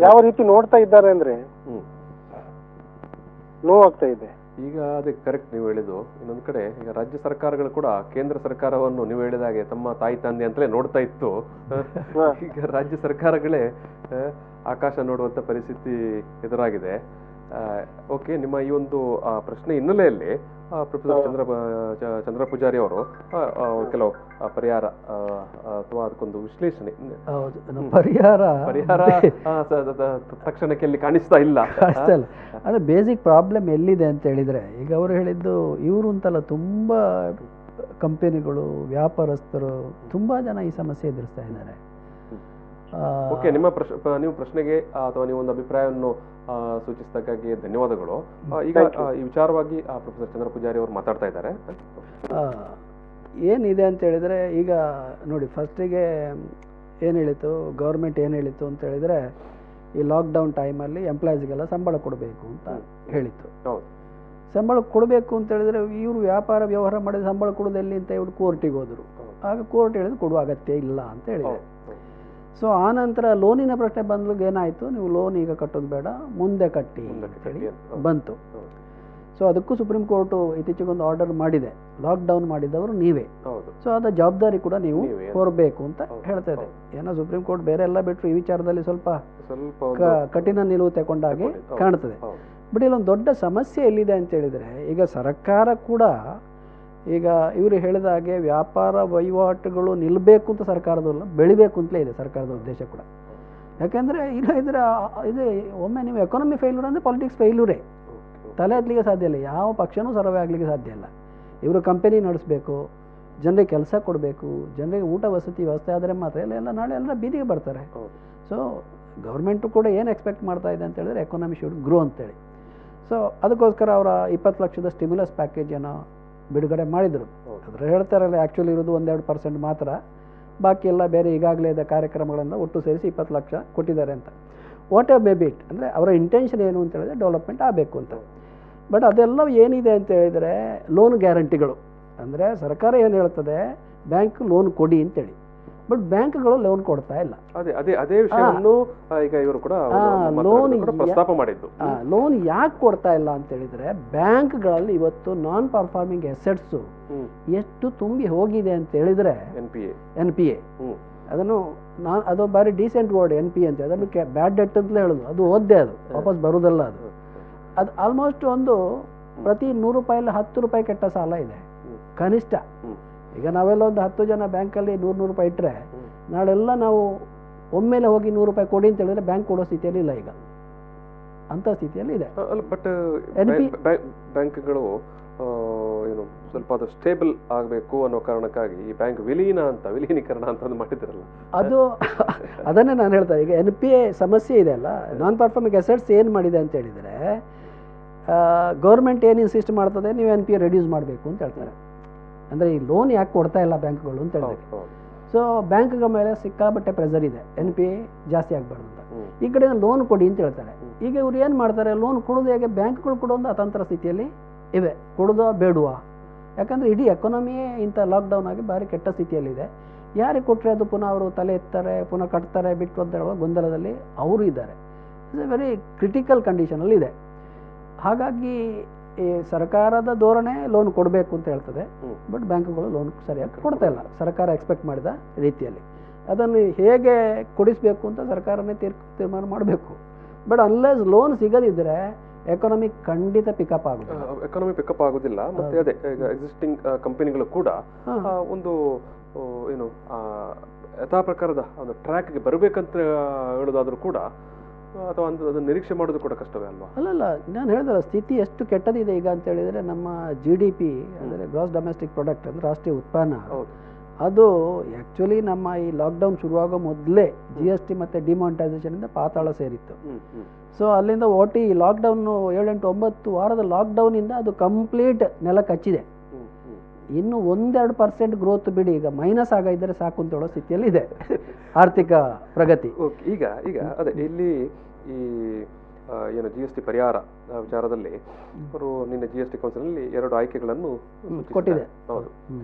ಯಾವ ರೀತಿ ನೋಡ್ತಾ ಇದ್ದಾರೆ ಅಂದ್ರೆ ನೋವಾಗ್ತಾ ಇದೆ. ಈಗ ಅದಕ್ಕೆ ಕರೆಕ್ಟ್ ನೀವು ಹೇಳಿದ್ದು. ಇನ್ನೊಂದ್ ಕಡೆ ಈಗ ರಾಜ್ಯ ಸರ್ಕಾರಗಳು ಕೂಡ ಕೇಂದ್ರ ಸರ್ಕಾರವನ್ನು ನೀವು ಹೇಳಿದ ಹಾಗೆ ತಮ್ಮ ತಾಯಿ ತಂದೆ ಅಂತಲೇ ನೋಡ್ತಾ ಇತ್ತು. ಈಗ ರಾಜ್ಯ ಸರ್ಕಾರಗಳೇ ಆಕಾಶ ನೋಡುವಂತ ಪರಿಸ್ಥಿತಿ ಎದುರಾಗಿದೆ. ಓಕೆ, ನಿಮ್ಮ ಈ ಒಂದು ಪ್ರಶ್ನೆ ಹಿನ್ನೆಲೆಯಲ್ಲಿ ಪ್ರೊಫೆಸರ್ ಚಂದ್ರ ಪೂಜಾರಿ ಅವರು ಕೆಲವು ಪರಿಹಾರ ಅಥವಾ ಅದಕ್ಕೊಂದು ವಿಶ್ಲೇಷಣೆ. ಪರಿಹಾರ ತಕ್ಷಣಕ್ಕೆ ಎಲ್ಲಿ ಕಾಣಿಸ್ತಾ ಇಲ್ಲ. ಅದೇ ಬೇಸಿಕ್ ಪ್ರಾಬ್ಲಮ್ ಎಲ್ಲಿದೆ ಅಂತ ಹೇಳಿದ್ರೆ, ಈಗ ಅವರು ಹೇಳಿದ್ದು ಇವರು ಅಂತಲ್ಲ, ತುಂಬ ಕಂಪನಿಗಳು, ವ್ಯಾಪಾರಸ್ಥರು, ತುಂಬ ಜನ ಈ ಸಮಸ್ಯೆ ಎದುರಿಸ್ತಾ ಇದ್ದಾರೆ. ಓಕೆ, ನೀವು ಪ್ರಶ್ನೆಗೆ ಅಥವಾ ನೀವು ಒಂದು ಅಭಿಪ್ರಾಯವನ್ನು ಸೂಚಿಸಿದ್ದಕ್ಕಾಗಿ ಧನ್ಯವಾದಗಳು. ಈಗ ಈ ವಿಚಾರವಾಗಿ ಪ್ರೊಫೆಸರ್ ಚಂದ್ರ ಪೂಜಾರಿ ಅವರು ಮಾತಾಡ್ತಾ ಇದ್ದಾರೆ. ಏನಿದೆ ಅಂತ ಹೇಳಿದರೆ, ಈಗ ನೋಡಿ, ಫಸ್ಟಿಗೆ ಏನು ಹೇಳಿತು ಗೌರ್ಮೆಂಟ್, ಏನು ಹೇಳಿತ್ತು ಅಂತ ಹೇಳಿದರೆ, ಈ ಲಾಕ್ಡೌನ್ ಟೈಮಲ್ಲಿ ಎಂಪ್ಲಾಯೀಸ್ಗೆಲ್ಲ ಸಂಬಳ ಕೊಡಬೇಕು ಅಂತ ಹೇಳಿತ್ತು. ಸಂಬಳ ಕೊಡಬೇಕು ಅಂತ ಹೇಳಿದರೆ ಇವರು ವ್ಯಾಪಾರ ವ್ಯವಹಾರ ಮಾಡಿದ ಸಂಬಳ ಕೊಡೋದು ಎಲ್ಲಿ ಅಂತ ಹೇಳ್ಬಿಟ್ಟು ಕೋರ್ಟಿಗೆ ಹೋದರು. ಆಗ ಕೋರ್ಟ್ ಹೇಳಿದ್ರು ಕೊಡುವ ಅಗತ್ಯ ಇಲ್ಲ ಅಂತ ಹೇಳಿದೆ. ಸೊ ಆನಂತರ ಲೋನಿನ ಪ್ರಶ್ನೆ ಬಂದ್ಲಿಗೆ ಏನಾಯಿತು, ನೀವು ಲೋನ್ ಈಗ ಕಟ್ಟೋದು ಬೇಡ, ಮುಂದೆ ಕಟ್ಟಿ ಅಂತೇಳಿ ಬಂತು. ಸೊ ಅದಕ್ಕೂ ಸುಪ್ರೀಂ ಕೋರ್ಟು ಇತ್ತೀಚೆಗೊಂದು ಆರ್ಡರ್ ಮಾಡಿದೆ, ಲಾಕ್ಡೌನ್ ಮಾಡಿದವರು ನೀವೇ, ಸೊ ಅದರ ಜವಾಬ್ದಾರಿ ಕೂಡ ನೀವು ಹೊರಬೇಕು ಅಂತ ಹೇಳ್ತಾ ಇದೆ. ಏನೋ ಸುಪ್ರೀಂ ಕೋರ್ಟ್ ಬೇರೆ ಎಲ್ಲ ಬಿಟ್ಟರು ಈ ವಿಚಾರದಲ್ಲಿ ಸ್ವಲ್ಪ ಕಠಿಣ ನಿಲುವು ತಗೊಂಡಾಗೆ ಕಾಣ್ತದೆ. ಬಟ್ ಇಲ್ಲೊಂದು ದೊಡ್ಡ ಸಮಸ್ಯೆ ಎಲ್ಲಿದೆ ಅಂತ ಹೇಳಿದರೆ, ಈಗ ಸರ್ಕಾರ ಕೂಡ ಈಗ ಇವರು ಹೇಳಿದ ಹಾಗೆ ವ್ಯಾಪಾರ ವಹಿವಾಟುಗಳು ನಿಲ್ಲಬೇಕು ಅಂತ ಸರ್ಕಾರದಲ್ಲ, ಬೆಳಿಬೇಕು ಅಂತಲೇ ಇದೆ ಸರ್ಕಾರದ ಉದ್ದೇಶ ಕೂಡ. ಯಾಕೆಂದರೆ ಇಲ್ಲ ಇದ್ರೆ ಇದು ಒಮ್ಮೆ ನೀವು ಎಕಾನಮಿ ಫೇಲ್ಯೂರ್ ಅಂದರೆ ಪಾಲಿಟಿಕ್ಸ್ ಫೇಲ್ಯೂರೇ, ತಲೆ ಹತ್ತಲಿಕ್ಕೆ ಸಾಧ್ಯ ಇಲ್ಲ. ಯಾವ ಪಕ್ಷನೂ ಸರ್ವೆ ಆಗಲಿಕ್ಕೆ ಸಾಧ್ಯ ಇಲ್ಲ. ಇವರು ಕಂಪನಿ ನಡೆಸಬೇಕು, ಜನರಿಗೆ ಕೆಲಸ ಕೊಡಬೇಕು, ಜನರಿಗೆ ಊಟ ವಸತಿ ವ್ಯವಸ್ಥೆ ಆದರೆ ಮಾತ್ರ ಎಲ್ಲ ನಾಳೆ ಎಲ್ಲ ಬೀದಿಗೆ ಬರ್ತಾರೆ. ಸೊ ಗೌರ್ಮೆಂಟು ಕೂಡ ಏನು ಎಕ್ಸ್ಪೆಕ್ಟ್ ಮಾಡ್ತಾ ಇದೆ ಅಂತ ಹೇಳಿದ್ರೆ ಎಕಾನಮಿ ಶುಡ್ ಗ್ರೋ ಅಂತೇಳಿ. ಸೊ ಅದಕ್ಕೋಸ್ಕರ ಅವರ 20 ಲಕ್ಷದ ಸ್ಟಿಮ್ಯುಲಸ್ ಪ್ಯಾಕೇಜನ್ನು ಬಿಡುಗಡೆ ಮಾಡಿದರು. ಅದ್ರ ಹೇಳ್ತಾರಲ್ಲ, ಆ್ಯಕ್ಚುಲಿ ಇರೋದು 1-2% ಮಾತ್ರ, ಬಾಕಿ ಎಲ್ಲ ಬೇರೆ ಈಗಾಗಲೇ ಇದ್ದ ಕಾರ್ಯಕ್ರಮಗಳಿಂದ ಒಟ್ಟು ಸೇರಿಸಿ 20 ಲಕ್ಷ ಕೊಟ್ಟಿದ್ದಾರೆ ಅಂತ. ವಾಟ್ ಎ ಬೇಬಿಟ್ ಅಂದರೆ ಅವರ ಇಂಟೆನ್ಷನ್ ಏನು ಅಂತ ಹೇಳಿದ್ರೆ ಡೆವಲಪ್ಮೆಂಟ್ ಆಗಬೇಕು ಅಂತ. ಬಟ್ ಅದೆಲ್ಲ ಏನಿದೆ ಅಂತ ಹೇಳಿದರೆ ಲೋನ್ ಗ್ಯಾರಂಟಿಗಳು, ಅಂದರೆ ಸರ್ಕಾರ ಏನು ಹೇಳ್ತದೆ, ಬ್ಯಾಂಕ್ ಲೋನ್ ಕೊಡಿ ಅಂತೇಳಿ, ಬಟ್ ಬ್ಯಾಂಕ್ಗಳು ಲೋನ್ ಕೊಡ್ತಾ ಇಲ್ಲ. ಅದೇ ವಿಷಯವನ್ನು ಈಗ ಇವರು ಕೂಡ ಪ್ರಸ್ತಾಪ ಮಾಡಿದ್ದು. ಲೋನ್ ಯಾಕೆ ಕೊಡ್ತಾ ಇಲ್ಲ ಅಂತ ಹೇಳಿದ್ರೆ, ಬ್ಯಾಂಕ್ಗಳಲ್ಲಿ ಇವತ್ತು ನಾನ್ ಪರ್ಫಾರ್ಮಿಂಗ್ ಅಸೆಟ್ಸು ಎಷ್ಟು ತುಂಬಿ ಹೋಗಿದೆ ಅಂತ ಹೇಳಿದ್ರೆ, ಎನ್ ಪಿ ಎ ಅದನ್ನು ಅದು ಬಾರಿ ಡೀಸೆಂಟ್ ವರ್ಡ್ NPA ಅಂತ, ಅದನ್ನು ಬ್ಯಾಡ್ ಡೆಟ್ ಅಂತಲೇ ಹೇಳೋದು. ಅದು ಓದ್ದೆ, ಅದು ವಾಪಸ್ ಬರೋದಲ್ಲ. ಅದು ಆಲ್ಮೋಸ್ಟ್ ಒಂದು ಪ್ರತಿ 100 ರೂಪಾಯಲ್ಲಿ 10 ರೂಪಾಯಿ ಕೆಟ್ಟ ಸಾಲ ಇದೆ ಕನಿಷ್ಠ. ಈಗ ನಾವೆಲ್ಲ ಒಂದು 10 ಜನ ಬ್ಯಾಂಕಲ್ಲಿ 100 ರೂಪಾಯಿ ಇಟ್ಟರೆ, ನಾಳೆಲ್ಲ ನಾವು ಒಮ್ಮೆಲೆ ಹೋಗಿ 100 ರೂಪಾಯಿ ಕೊಡಿ ಅಂತ ಹೇಳಿದ್ರೆ ಬ್ಯಾಂಕ್ ಕೊಡೋ ಸ್ಥಿತಿಯಲ್ಲಿ ಇಲ್ಲ, ಈಗ ಅಂತ ಸ್ಥಿತಿಯಲ್ಲಿ ಇದೆ. ಬಟ್ ಬ್ಯಾಂಕ್ಗಳು ಏನು ಸ್ವಲ್ಪ ಅದು ಸ್ಟೇಬಲ್ ಆಗಬೇಕು ಅನ್ನೋ ಕಾರಣಕ್ಕಾಗಿ ಈ ಬ್ಯಾಂಕ್ ವಿಲೀನೀಕರಣ ಅಂತ ಮಾಡಿದ್ರಲ್ಲ, ಅದು ಅದನ್ನೇ ನಾನು ಹೇಳ್ತಾರೆ. ಈಗ NPA ಸಮಸ್ಯೆ ಇದೆ ಅಲ್ಲ, ನಾನ್ ಪರ್ಫಾರ್ಮಿಂಗ್ ಅಸೆಟ್ಸ್ ಏನು ಮಾಡಿದೆ ಅಂತ ಹೇಳಿದರೆ, ಗೌರ್ಮೆಂಟ್ ಏನು ಇನ್ಸಿಸ್ಟ್ ಮಾಡ್ತದೆ, ನೀವು NPA ರೆಡ್ಯೂಸ್ ಮಾಡಬೇಕು ಅಂತ ಹೇಳ್ತಾರೆ. ಅಂದರೆ ಈ ಲೋನ್ ಯಾಕೆ ಕೊಡ್ತಾ ಇಲ್ಲ ಬ್ಯಾಂಕ್ಗಳು ಅಂತ ಹೇಳಿದ್ರೆ, ಸೊ ಬ್ಯಾಂಕ್ಗಳ ಮೇಲೆ ಸಿಕ್ಕಾಬಟ್ಟೆ ಪ್ರೆಸರ್ ಇದೆ, NPA ಜಾಸ್ತಿ ಆಗಬಾರ್ದು ಅಂತ. ಈ ಕಡೆ ಲೋನ್ ಕೊಡಿ ಅಂತ ಹೇಳ್ತಾರೆ. ಈಗ ಇವ್ರು ಏನು ಮಾಡ್ತಾರೆ, ಲೋನ್ ಕೊಡೋದು ಹೇಗೆ, ಬ್ಯಾಂಕ್ಗಳು ಕೊಡೋದು ಅತಂತ್ರ ಸ್ಥಿತಿಯಲ್ಲಿ ಇವೆ, ಕೊಡೋದಾ ಬೇಡವಾ? ಯಾಕಂದರೆ ಇಡೀ ಎಕಾನಮಿಯೇ ಇಂಥ ಲಾಕ್ಡೌನ್ ಆಗಿ ಭಾರಿ ಕೆಟ್ಟ ಸ್ಥಿತಿಯಲ್ಲಿದೆ. ಯಾರಿಗೆ ಕೊಟ್ಟರೆ ಅದು ಪುನಃ ಅವರು ತಲೆ ಎತ್ತಾರೆ, ಪುನಃ ಕಟ್ತಾರೆ ಬಿಟ್ಟು ಅಂತ ಹೇಳುವ ಗೊಂದಲದಲ್ಲಿ ಅವರು ಇದ್ದಾರೆ. ಇಟ್ಸ್ ಎ ವೆರಿ ಕ್ರಿಟಿಕಲ್ ಕಂಡೀಷನಲ್ಲಿದೆ. ಹಾಗಾಗಿ ಈ ಸರ್ಕಾರದ ಧೋರಣೆ ಲೋನ್ ಕೊಡಬೇಕು ಅಂತ ಹೇಳ್ತದೆ, ಬಟ್ ಬ್ಯಾಂಕ್ಗಳು ಲೋನ್ ಸರಿಯಾಗಿ ಕೊಡ್ತಾ ಇಲ್ಲ ಸರ್ಕಾರ ಎಕ್ಸ್ಪೆಕ್ಟ್ ಮಾಡಿದ ರೀತಿಯಲ್ಲಿ. ಅದನ್ನು ಹೇಗೆ ಕೊಡಿಸಬೇಕು ಅಂತ ಸರ್ಕಾರನೇ ತೀರ್ಮಾನ ಮಾಡಬೇಕು. ಬಟ್ ಅನ್ಲೆಸ್ ಲೋನ್ ಸಿಗದಿದ್ದರೆ ಎಕಾನಮಿ ಖಂಡಿತ ಪಿಕಪ್ ಆಗುತ್ತೆ. ಎಕಾನಮಿ ಪಿಕಪ್ ಆಗೋದಿಲ್ಲ. ಮತ್ತೆ ಅದೇ ಈಗ ಎಕ್ಸಿಸ್ಟಿಂಗ್ ಕಂಪನಿಗಳು ಕೂಡ ಒಂದು ಏನು ಯಥಾ ಪ್ರಕಾರದ ಒಂದು ಟ್ರ್ಯಾಕ್ಗೆ ಬರಬೇಕಂತ ಹೇಳೋದಾದ್ರೂ ಕೂಡ ಅಥವಾ ಅದನ್ನು ನಿರೀಕ್ಷೆ ಮಾಡೋದು ಕೂಡ ಕಷ್ಟವೇ ಅಲ್ವಾ? ಅಲ್ಲಲ್ಲ, ನಾನು ಹೇಳಿದಲ್ಲ ಸ್ಥಿತಿ ಎಷ್ಟು ಕೆಟ್ಟದಿದೆ ಈಗ ಅಂತ ಹೇಳಿದರೆ, ನಮ್ಮ GDP ಅಂದರೆ ಗ್ರಾಸ್ ಡೊಮೆಸ್ಟಿಕ್ ಪ್ರಾಡಕ್ಟ್ ಅಂದರೆ ರಾಷ್ಟ್ರೀಯ ಉತ್ಪನ್ನ, ಅದು ಆ್ಯಕ್ಚುಲಿ ನಮ್ಮ ಈ ಲಾಕ್ಡೌನ್ ಶುರುವಾಗೋ ಮೊದಲೇ GST ಮತ್ತು ಡಿಮಾನಿಟೈಸೇಷನಿಂದ ಪಾತಾಳ ಸೇರಿತ್ತು. ಸೊ ಅಲ್ಲಿಂದ ಒಟ್ಟು ಈ ಲಾಕ್ಡೌನು 7-8-9 ವಾರದ ಲಾಕ್ಡೌನಿಂದ ಅದು ಕಂಪ್ಲೀಟ್ ನೆಲಕ್ಕೆ ಹಚ್ಚಿದೆ. ಇನ್ನು 1-2% ಗ್ರೋತ್ ಬಿಡಿ, ಈಗ ಮೈನಸ್ ಆಗಿದ್ದರೆ ಸಾಕು ಅಂತ ಹೇಳೋ ಸ್ಥಿತಿಯಲ್ಲಿ ಇದೆ ಆರ್ಥಿಕ ಪ್ರಗತಿ. ಈಗ ಅದೇ ಇಲ್ಲಿ ಈ ಏನು GST ಪರಿಹಾರ ವಿಚಾರದಲ್ಲಿ ಅವರು ನಿನ್ನೆ GST ಕೌನ್ಸಿಲ್ನಲ್ಲಿ 2 ಆಯ್ಕೆಗಳನ್ನು ಕೊಟ್ಟಿದೆ. ಹೌದು,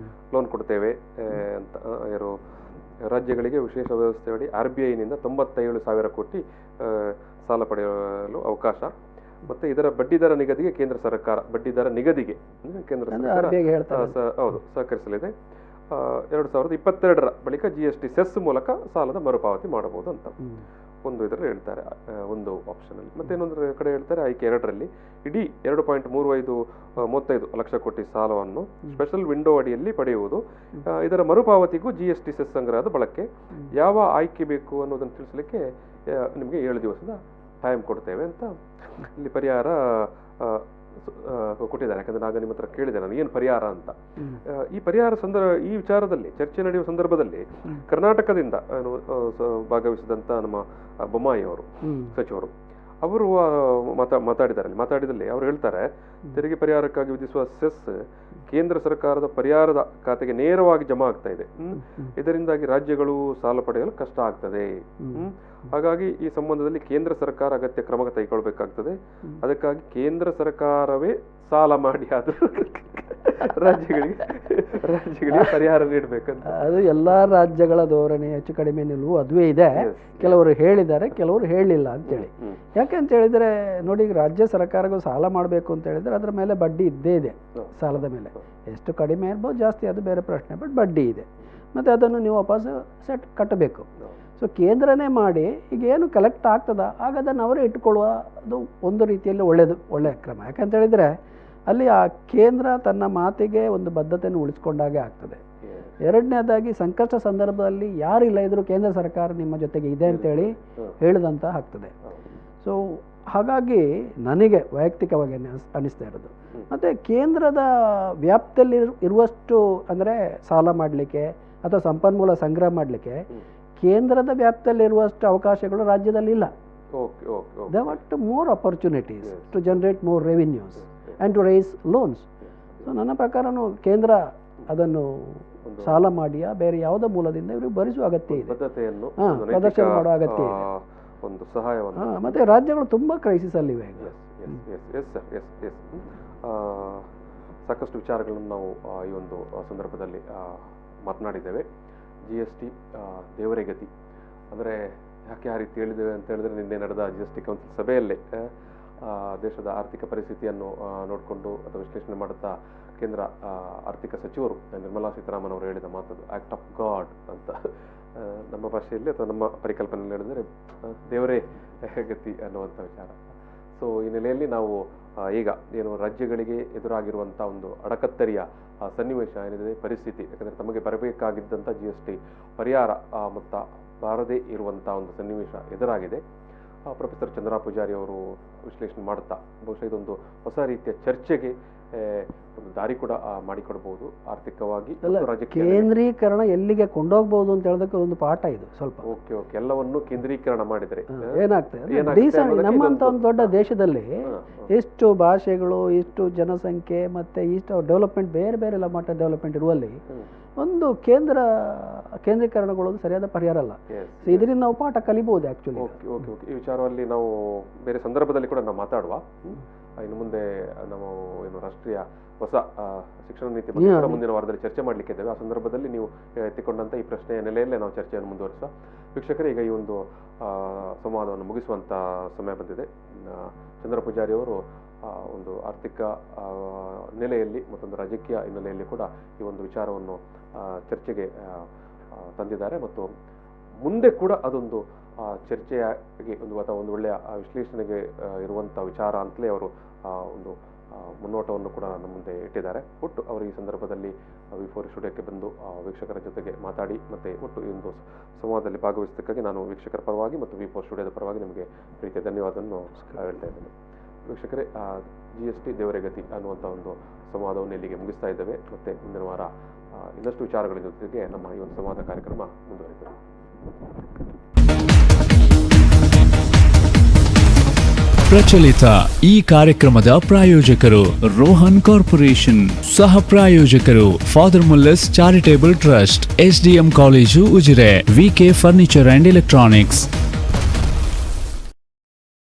ಲೋನ್ ಕೊಡ್ತೇವೆ ಅಂತ ಯಾರು ರಾಜ್ಯಗಳಿಗೆ ವಿಶೇಷ ವ್ಯವಸ್ಥೆಯಡಿ RBIನಿಂದ 97,000 ಕೋಟಿ ಸಾಲ ಪಡೆಯಲು ಅವಕಾಶ, ಮತ್ತೆ ಇದರ ಬಡ್ಡಿದರ ನಿಗದಿಗೆ ಕೇಂದ್ರ ಸರ್ಕಾರ ಕೇಂದ್ರ ಸರ್ಕಾರ ಹೌದು ಸಹಕರಿಸಲಿದೆ. 2022 ಬಳಿಕ GST ಸೆಸ್ ಮೂಲಕ ಸಾಲದ ಮರುಪಾವತಿ ಮಾಡಬಹುದು ಅಂತ ಒಂದು ಇದರಲ್ಲಿ ಹೇಳ್ತಾರೆ, ಒಂದು ಆಪ್ಷನ್ ಅಲ್ಲಿ. ಮತ್ತೆ ಇನ್ನೊಂದರ ಕಡೆ ಹೇಳ್ತಾರೆ ಆಯ್ಕೆ 2ರಲ್ಲಿ ಇಡೀ 2.35 ಲಕ್ಷ ಕೋಟಿ ಸಾಲವನ್ನು ಸ್ಪೆಷಲ್ ವಿಂಡೋ ಅಡಿಯಲ್ಲಿ ಪಡೆಯುವುದು, ಇದರ ಮರುಪಾವತಿಗೂ GST ಸೆಸ್ ಸಂಗ್ರಹದ ಬಳಕೆ. ಯಾವ ಆಯ್ಕೆ ಬೇಕು ಅನ್ನೋದನ್ನು ತಿಳಿಸಲಿಕ್ಕೆ ನಿಮಗೆ 7 ದಿವಸದ ಟೈಮ್ ಕೊಡ್ತೇವೆ ಅಂತ ಇಲ್ಲಿ ಪರಿಹಾರ ಕೊಟ್ಟಿದ್ದಾರೆ. ಯಾಕಂದ್ರೆ ನಾನು ನಿಮ್ಮ ಹತ್ರ ಕೇಳಿದೆ ನಾನು ಏನು ಪರಿಹಾರ ಅಂತ. ಈ ಪರಿಹಾರ ಈ ವಿಚಾರದಲ್ಲಿ ಚರ್ಚೆ ನಡೆಯುವ ಸಂದರ್ಭದಲ್ಲಿ ಕರ್ನಾಟಕದಿಂದ ಭಾಗವಹಿಸಿದಂತ ನಮ್ಮ ಬೊಮ್ಮಾಯಿ ಅವರು ಸಚಿವರು ಅವರು ಮಾತಾಡಿದಲ್ಲಿ ಅವರು ಹೇಳ್ತಾರೆ, ತೆರಿಗೆ ಪರಿಹಾರಕ್ಕಾಗಿ ವಿಧಿಸುವ ಸೆಸ್ ಕೇಂದ್ರ ಸರ್ಕಾರದ ಪರಿಹಾರದ ಖಾತೆಗೆ ನೇರವಾಗಿ ಜಮಾ ಆಗ್ತಾ ಇದೆ. ಇದರಿಂದಾಗಿ ರಾಜ್ಯಗಳು ಸಾಲ ಪಡೆಯಲು ಕಷ್ಟ ಆಗ್ತದೆ. ಹಾಗಾಗಿ ಈ ಸಂಬಂಧದಲ್ಲಿ ಕೇಂದ್ರ ಸರ್ಕಾರ ಅಗತ್ಯ ಕ್ರಮ ಕೈಗೊಳ್ಳಬೇಕಾಗ್ತದೆ. ಅದಕ್ಕಾಗಿ ಕೇಂದ್ರ ಸರ್ಕಾರವೇ ಸಾಲ ಮಾಡಿ ಆದರೂ ರಾಜ್ಯಗಳಿಗೆ ಪರಿಹಾರ ನೀಡಬೇಕಂತ. ಅದು ಎಲ್ಲಾ ರಾಜ್ಯಗಳ ಧೋರಣೆ ಹೆಚ್ಚು ಕಡಿಮೆ ನಿಲುವು ಅದುವೇ ಇದೆ. ಕೆಲವರು ಹೇಳಿದ್ದಾರೆ, ಕೆಲವರು ಹೇಳಿಲ್ಲ ಅಂತೇಳಿ. ಯಾಕೆಂತ ಹೇಳಿದ್ರೆ ನೋಡಿ, ರಾಜ್ಯ ಸರ್ಕಾರಗೂ ಸಾಲ ಮಾಡಬೇಕು ಅಂತ ಹೇಳಿದ್ರೆ ಅದರ ಮೇಲೆ ಬಡ್ಡಿ ಇದ್ದೇ ಇದೆ. ಸಾಲದ ಮೇಲೆ ಎಷ್ಟು ಕಡಿಮೆ ಇರ್ಬೋದು, ಜಾಸ್ತಿ ಅದು ಬೇರೆ ಪ್ರಶ್ನೆ, ಬಟ್ ಬಡ್ಡಿ ಇದೆ. ಮತ್ತು ಅದನ್ನು ನೀವು ವಾಪಸ್ ಕಟ್ಟಬೇಕು. ಸೊ ಕೇಂದ್ರನೇ ಮಾಡಿ ಈಗ ಏನು ಕಲೆಕ್ಟ್ ಆಗ್ತದ ಆಗ ಅದನ್ನು ಅವರೇ ಇಟ್ಟುಕೊಳ್ಳುವುದು ಒಂದು ರೀತಿಯಲ್ಲಿ ಒಳ್ಳೆಯ ಕ್ರಮ. ಯಾಕಂತ ಹೇಳಿದರೆ ಅಲ್ಲಿ ಆ ಕೇಂದ್ರ ತನ್ನ ಮಾತಿಗೆ ಒಂದು ಬದ್ಧತೆಯನ್ನು ಉಳಿಸ್ಕೊಂಡಾಗೆ ಆಗ್ತದೆ. ಎರಡನೇದಾಗಿ ಸಂಕಷ್ಟ ಸಂದರ್ಭದಲ್ಲಿ ಯಾರಿಲ್ಲ ಇದ್ರೂ ಕೇಂದ್ರ ಸರ್ಕಾರ ನಿಮ್ಮ ಜೊತೆಗೆ ಇದೆ ಅಂತೇಳಿ ಹೇಳಿದಂತ ಆಗ್ತದೆ. ಸೊ ಹಾಗಾಗಿ ನನಗೆ ವೈಯಕ್ತಿಕವಾಗಿ ಅನಿಸ್ತಾ ಇರೋದು, ಮತ್ತು ಕೇಂದ್ರದ ವ್ಯಾಪ್ತಿಯಲ್ಲಿ ಇರುವಷ್ಟು ಅಂದರೆ ಸಾಲ ಮಾಡಲಿಕ್ಕೆ ಅಥವಾ ಸಂಪನ್ಮೂಲ ಸಂಗ್ರಹ ಮಾಡಲಿಕ್ಕೆ ಕೇಂದ್ರದ ವ್ಯಾಪ್ತಿಯಲ್ಲಿರುವಷ್ಟು ಅವಕಾಶಗಳು ರಾಜ್ಯದಲ್ಲಿ ಇಲ್ಲ. They want more opportunities to generate more revenues and to raise loans. So ನನ್ನ ಪ್ರಕಾರನೂ ಕೇಂದ್ರ ಅದನ್ನು ಸಾಲ ಮಾಡಿಯಾ ಬೇರೆ ಯಾವುದೋ ಮೂಲದಿಂದ ಇವರಿಗೆ ಭರಿಸುವ ಅಗತ್ಯ ಇದೆ, ಪ್ರದರ್ಶನ ಮಾಡುವ ಅಗತ್ಯ ಇದೆ, ಒಂದು ಸಹಾಯವನ್ನು. ಮತ್ತೆ ರಾಜ್ಯಗಳು ತುಂಬಾ ಕ್ರೈಸಿಸ್ ಅಲ್ಲಿವೆ ಈಗ. ಸಾಕಷ್ಟು ವಿಚಾರಗಳನ್ನು ನಾವು ಈ ಒಂದು ಸಂದರ್ಭದಲ್ಲಿ ಮಾತನಾಡಿದ್ದೇವೆ. GST ದೇವರೇ ಗತಿ ಅಂದರೆ ಯಾಕೆ ಆ ರೀತಿ ಹೇಳಿದ್ದೇವೆ ಅಂತ ಹೇಳಿದ್ರೆ, ನಿನ್ನೆ ನಡೆದ GST ಕೌನ್ಸಿಲ್ ಸಭೆಯಲ್ಲೇ ದೇಶದ ಆರ್ಥಿಕ ಪರಿಸ್ಥಿತಿಯನ್ನು ನೋಡಿಕೊಂಡು ಅಥವಾ ವಿಶ್ಲೇಷಣೆ ಮಾಡುತ್ತಾ ಕೇಂದ್ರ ಆರ್ಥಿಕ ಸಚಿವರು ನಿರ್ಮಲಾ ಸೀತಾರಾಮನ್ ಅವರು ಹೇಳಿದ ಮಾತದು ಆಕ್ಟ್ ಆಫ್ ಗಾಡ್ ಅಂತ ನಮ್ಮ ಭಾಷೆಯಲ್ಲಿ ಅಥವಾ ನಮ್ಮ ಪರಿಕಲ್ಪನೆಯಲ್ಲಿ ಹೇಳಿದರೆ ದೇವರೇ ಗತಿ ಅನ್ನುವಂಥ ವಿಚಾರ. ಸೊ ಈ ನೆಲೆಯಲ್ಲಿ ನಾವು ಈಗ ಏನು ರಾಜ್ಯಗಳಿಗೆ ಎದುರಾಗಿರುವಂಥ ಒಂದು ಅಡಕತ್ತರಿಯ ಸನ್ನಿವೇಶ ಏನಿದೆ, ಪರಿಸ್ಥಿತಿ, ಯಾಕಂದರೆ ತಮಗೆ ಬರಬೇಕಾಗಿದ್ದಂಥ GST ಪರಿಹಾರ ಮೊತ್ತ ಬಾರದೇ ಇರುವಂಥ ಒಂದು ಸನ್ನಿವೇಶ ಎದುರಾಗಿದೆ. ಪ್ರೊಫೆಸರ್ ಚಂದ್ರ ಪೂಜಾರಿ ಅವರು ವಿಶ್ಲೇಷಣೆ ಮಾಡುತ್ತಾ ಬಹುಶಃ ಇದೊಂದು ಹೊಸ ರೀತಿಯ ಚರ್ಚೆಗೆ ಒಂದು ದಾರಿ ಕೂಡ ಮಾಡಿಕೊಡ್ಬೋದು. ಆರ್ಥಿಕವಾಗಿ ಕೇಂದ್ರೀಕರಣ ಎಲ್ಲಿಗೆ ಕೊಂಡೋಗ್ಬಹುದು ಅಂತ ಹೇಳೋದಕ್ಕೆ ಒಂದು ಪಾಠ ಇದು. ಸ್ವಲ್ಪ ಓಕೆ ಎಲ್ಲವನ್ನೂ ಕೇಂದ್ರೀಕರಣ ಮಾಡಿದರೆ ಏನಾಗ್ತದೆ, ನಮ್ಮಂತ ಒಂದು ದೊಡ್ಡ ದೇಶದಲ್ಲಿ ಎಷ್ಟು ಭಾಷೆಗಳು, ಇಷ್ಟು ಜನಸಂಖ್ಯೆ, ಮತ್ತೆ ಇಷ್ಟು ಡೆವಲಪ್ಮೆಂಟ್, ಬೇರೆ ಬೇರೆ ಮಟ್ಟ ಡೆವಲಪ್ಮೆಂಟ್ ಇರುವಲ್ಲಿ ಒಂದು ಕೇಂದ್ರ ಕೇಂದ್ರೀಕರಣಗೊಳ್ಳೋದು ಸರಿಯಾದ ಪರಿಹಾರ ಅಲ್ಲ. Yes. So ಇದರಿಂದ ನಾವು ಪಾಠ ಕಲಿಬಹುದು ಆ್ಯಕ್ಚುಲಿ. ಓಕೆ ಓಕೆ ಓಕೆ ಈ ವಿಚಾರದಲ್ಲಿ ನಾವು ಬೇರೆ ಸಂದರ್ಭದಲ್ಲಿ ಕೂಡ ನಾವು ಮಾತಾಡುವ. ಇನ್ನು ಮುಂದೆ ನಾವು ಏನು ರಾಷ್ಟ್ರೀಯ ಹೊಸ ಶಿಕ್ಷಣ ನೀತಿ ಬಗ್ಗೆ ಕೂಡ ಮುಂದಿನ ವಾರದಲ್ಲಿ ಚರ್ಚೆ ಮಾಡಲಿಕ್ಕೆ ಇದ್ದೇವೆ. ಆ ಸಂದರ್ಭದಲ್ಲಿ ನೀವು ಎತ್ತಿಕೊಂಡಂಥ ಈ ಪ್ರಶ್ನೆಯ ನೆಲೆಯಲ್ಲೇ ನಾವು ಚರ್ಚೆಯನ್ನು ಮುಂದುವರಿಸುವ. ವೀಕ್ಷಕರೇ, ಈಗ ಈ ಒಂದು ಸಂವಾದವನ್ನು ಮುಗಿಸುವಂಥ ಸಮಯ ಬಂದಿದೆ. ಚಂದ್ರ ಪೂಜಾರಿ ಅವರು ಒಂದು ಆರ್ಥಿಕ ನೆಲೆಯಲ್ಲಿ ಮತ್ತೊಂದು ರಾಜಕೀಯ ಹಿನ್ನೆಲೆಯಲ್ಲಿ ಕೂಡ ಈ ಒಂದು ವಿಚಾರವನ್ನು ಚರ್ಚೆಗೆ ತಂದಿದ್ದಾರೆ ಮತ್ತು ಮುಂದೆ ಕೂಡ ಅದೊಂದು ಚರ್ಚೆಯಾಗಿ ಅಥವಾ ಒಂದು ಒಳ್ಳೆಯ ವಿಶ್ಲೇಷಣೆಗೆ ಇರುವಂಥ ವಿಚಾರ ಅಂತಲೇ ಅವರು ಒಂದು ಮುನ್ನೋಟವನ್ನು ಕೂಡ ನಮ್ಮ ಮುಂದೆ ಇಟ್ಟಿದ್ದಾರೆ. ಒಟ್ಟು ಅವರು ಈ ಸಂದರ್ಭದಲ್ಲಿ V4 ಸ್ಟುಡಿಯೋಕ್ಕೆ ಬಂದು ವೀಕ್ಷಕರ ಜೊತೆಗೆ ಮಾತಾಡಿ ಮತ್ತು ಒಟ್ಟು ಈ ಒಂದು ಸಂವಾದದಲ್ಲಿ ಭಾಗವಹಿಸೋದಕ್ಕಾಗಿ ನಾನು ವೀಕ್ಷಕರ ಪರವಾಗಿ ಮತ್ತು V4 ಸ್ಟುಡಿಯೋದ ಪರವಾಗಿ ನಿಮಗೆ ಪ್ರೀತಿಯ ಧನ್ಯವಾದವನ್ನು ಹೇಳ್ತಾ ಇದ್ದೇನೆ. ವೀಕ್ಷಕರೇ, GST ದೇವರಗತಿ ಅನ್ನುವಂಥ ಒಂದು ಸಂವಾದವನ್ನು ಇಲ್ಲಿಗೆ ಮುಗಿಸ್ತಾ ಇದ್ದೇವೆ. ಮತ್ತು ಮುಂದಿನ ವಾರ ಇನ್ನಷ್ಟು ವಿಚಾರಗಳ ಜೊತೆಗೆ ನಮ್ಮ ಈ ಒಂದು ಸಂವಾದ ಕಾರ್ಯಕ್ರಮ ಮುಂದುವರಿತದೆ. ಪ್ರಚಲಿತ ಈ ಕಾರ್ಯಕ್ರಮದ ಪ್ರಾಯೋಜಕರು ರೋಹನ್ ಕಾರ್ಪೊರೇಷನ್, ಸಹ ಪ್ರಾಯೋಜಕರು father Muller's charitable trust, SDM college Ujire, VK furniture and electronics.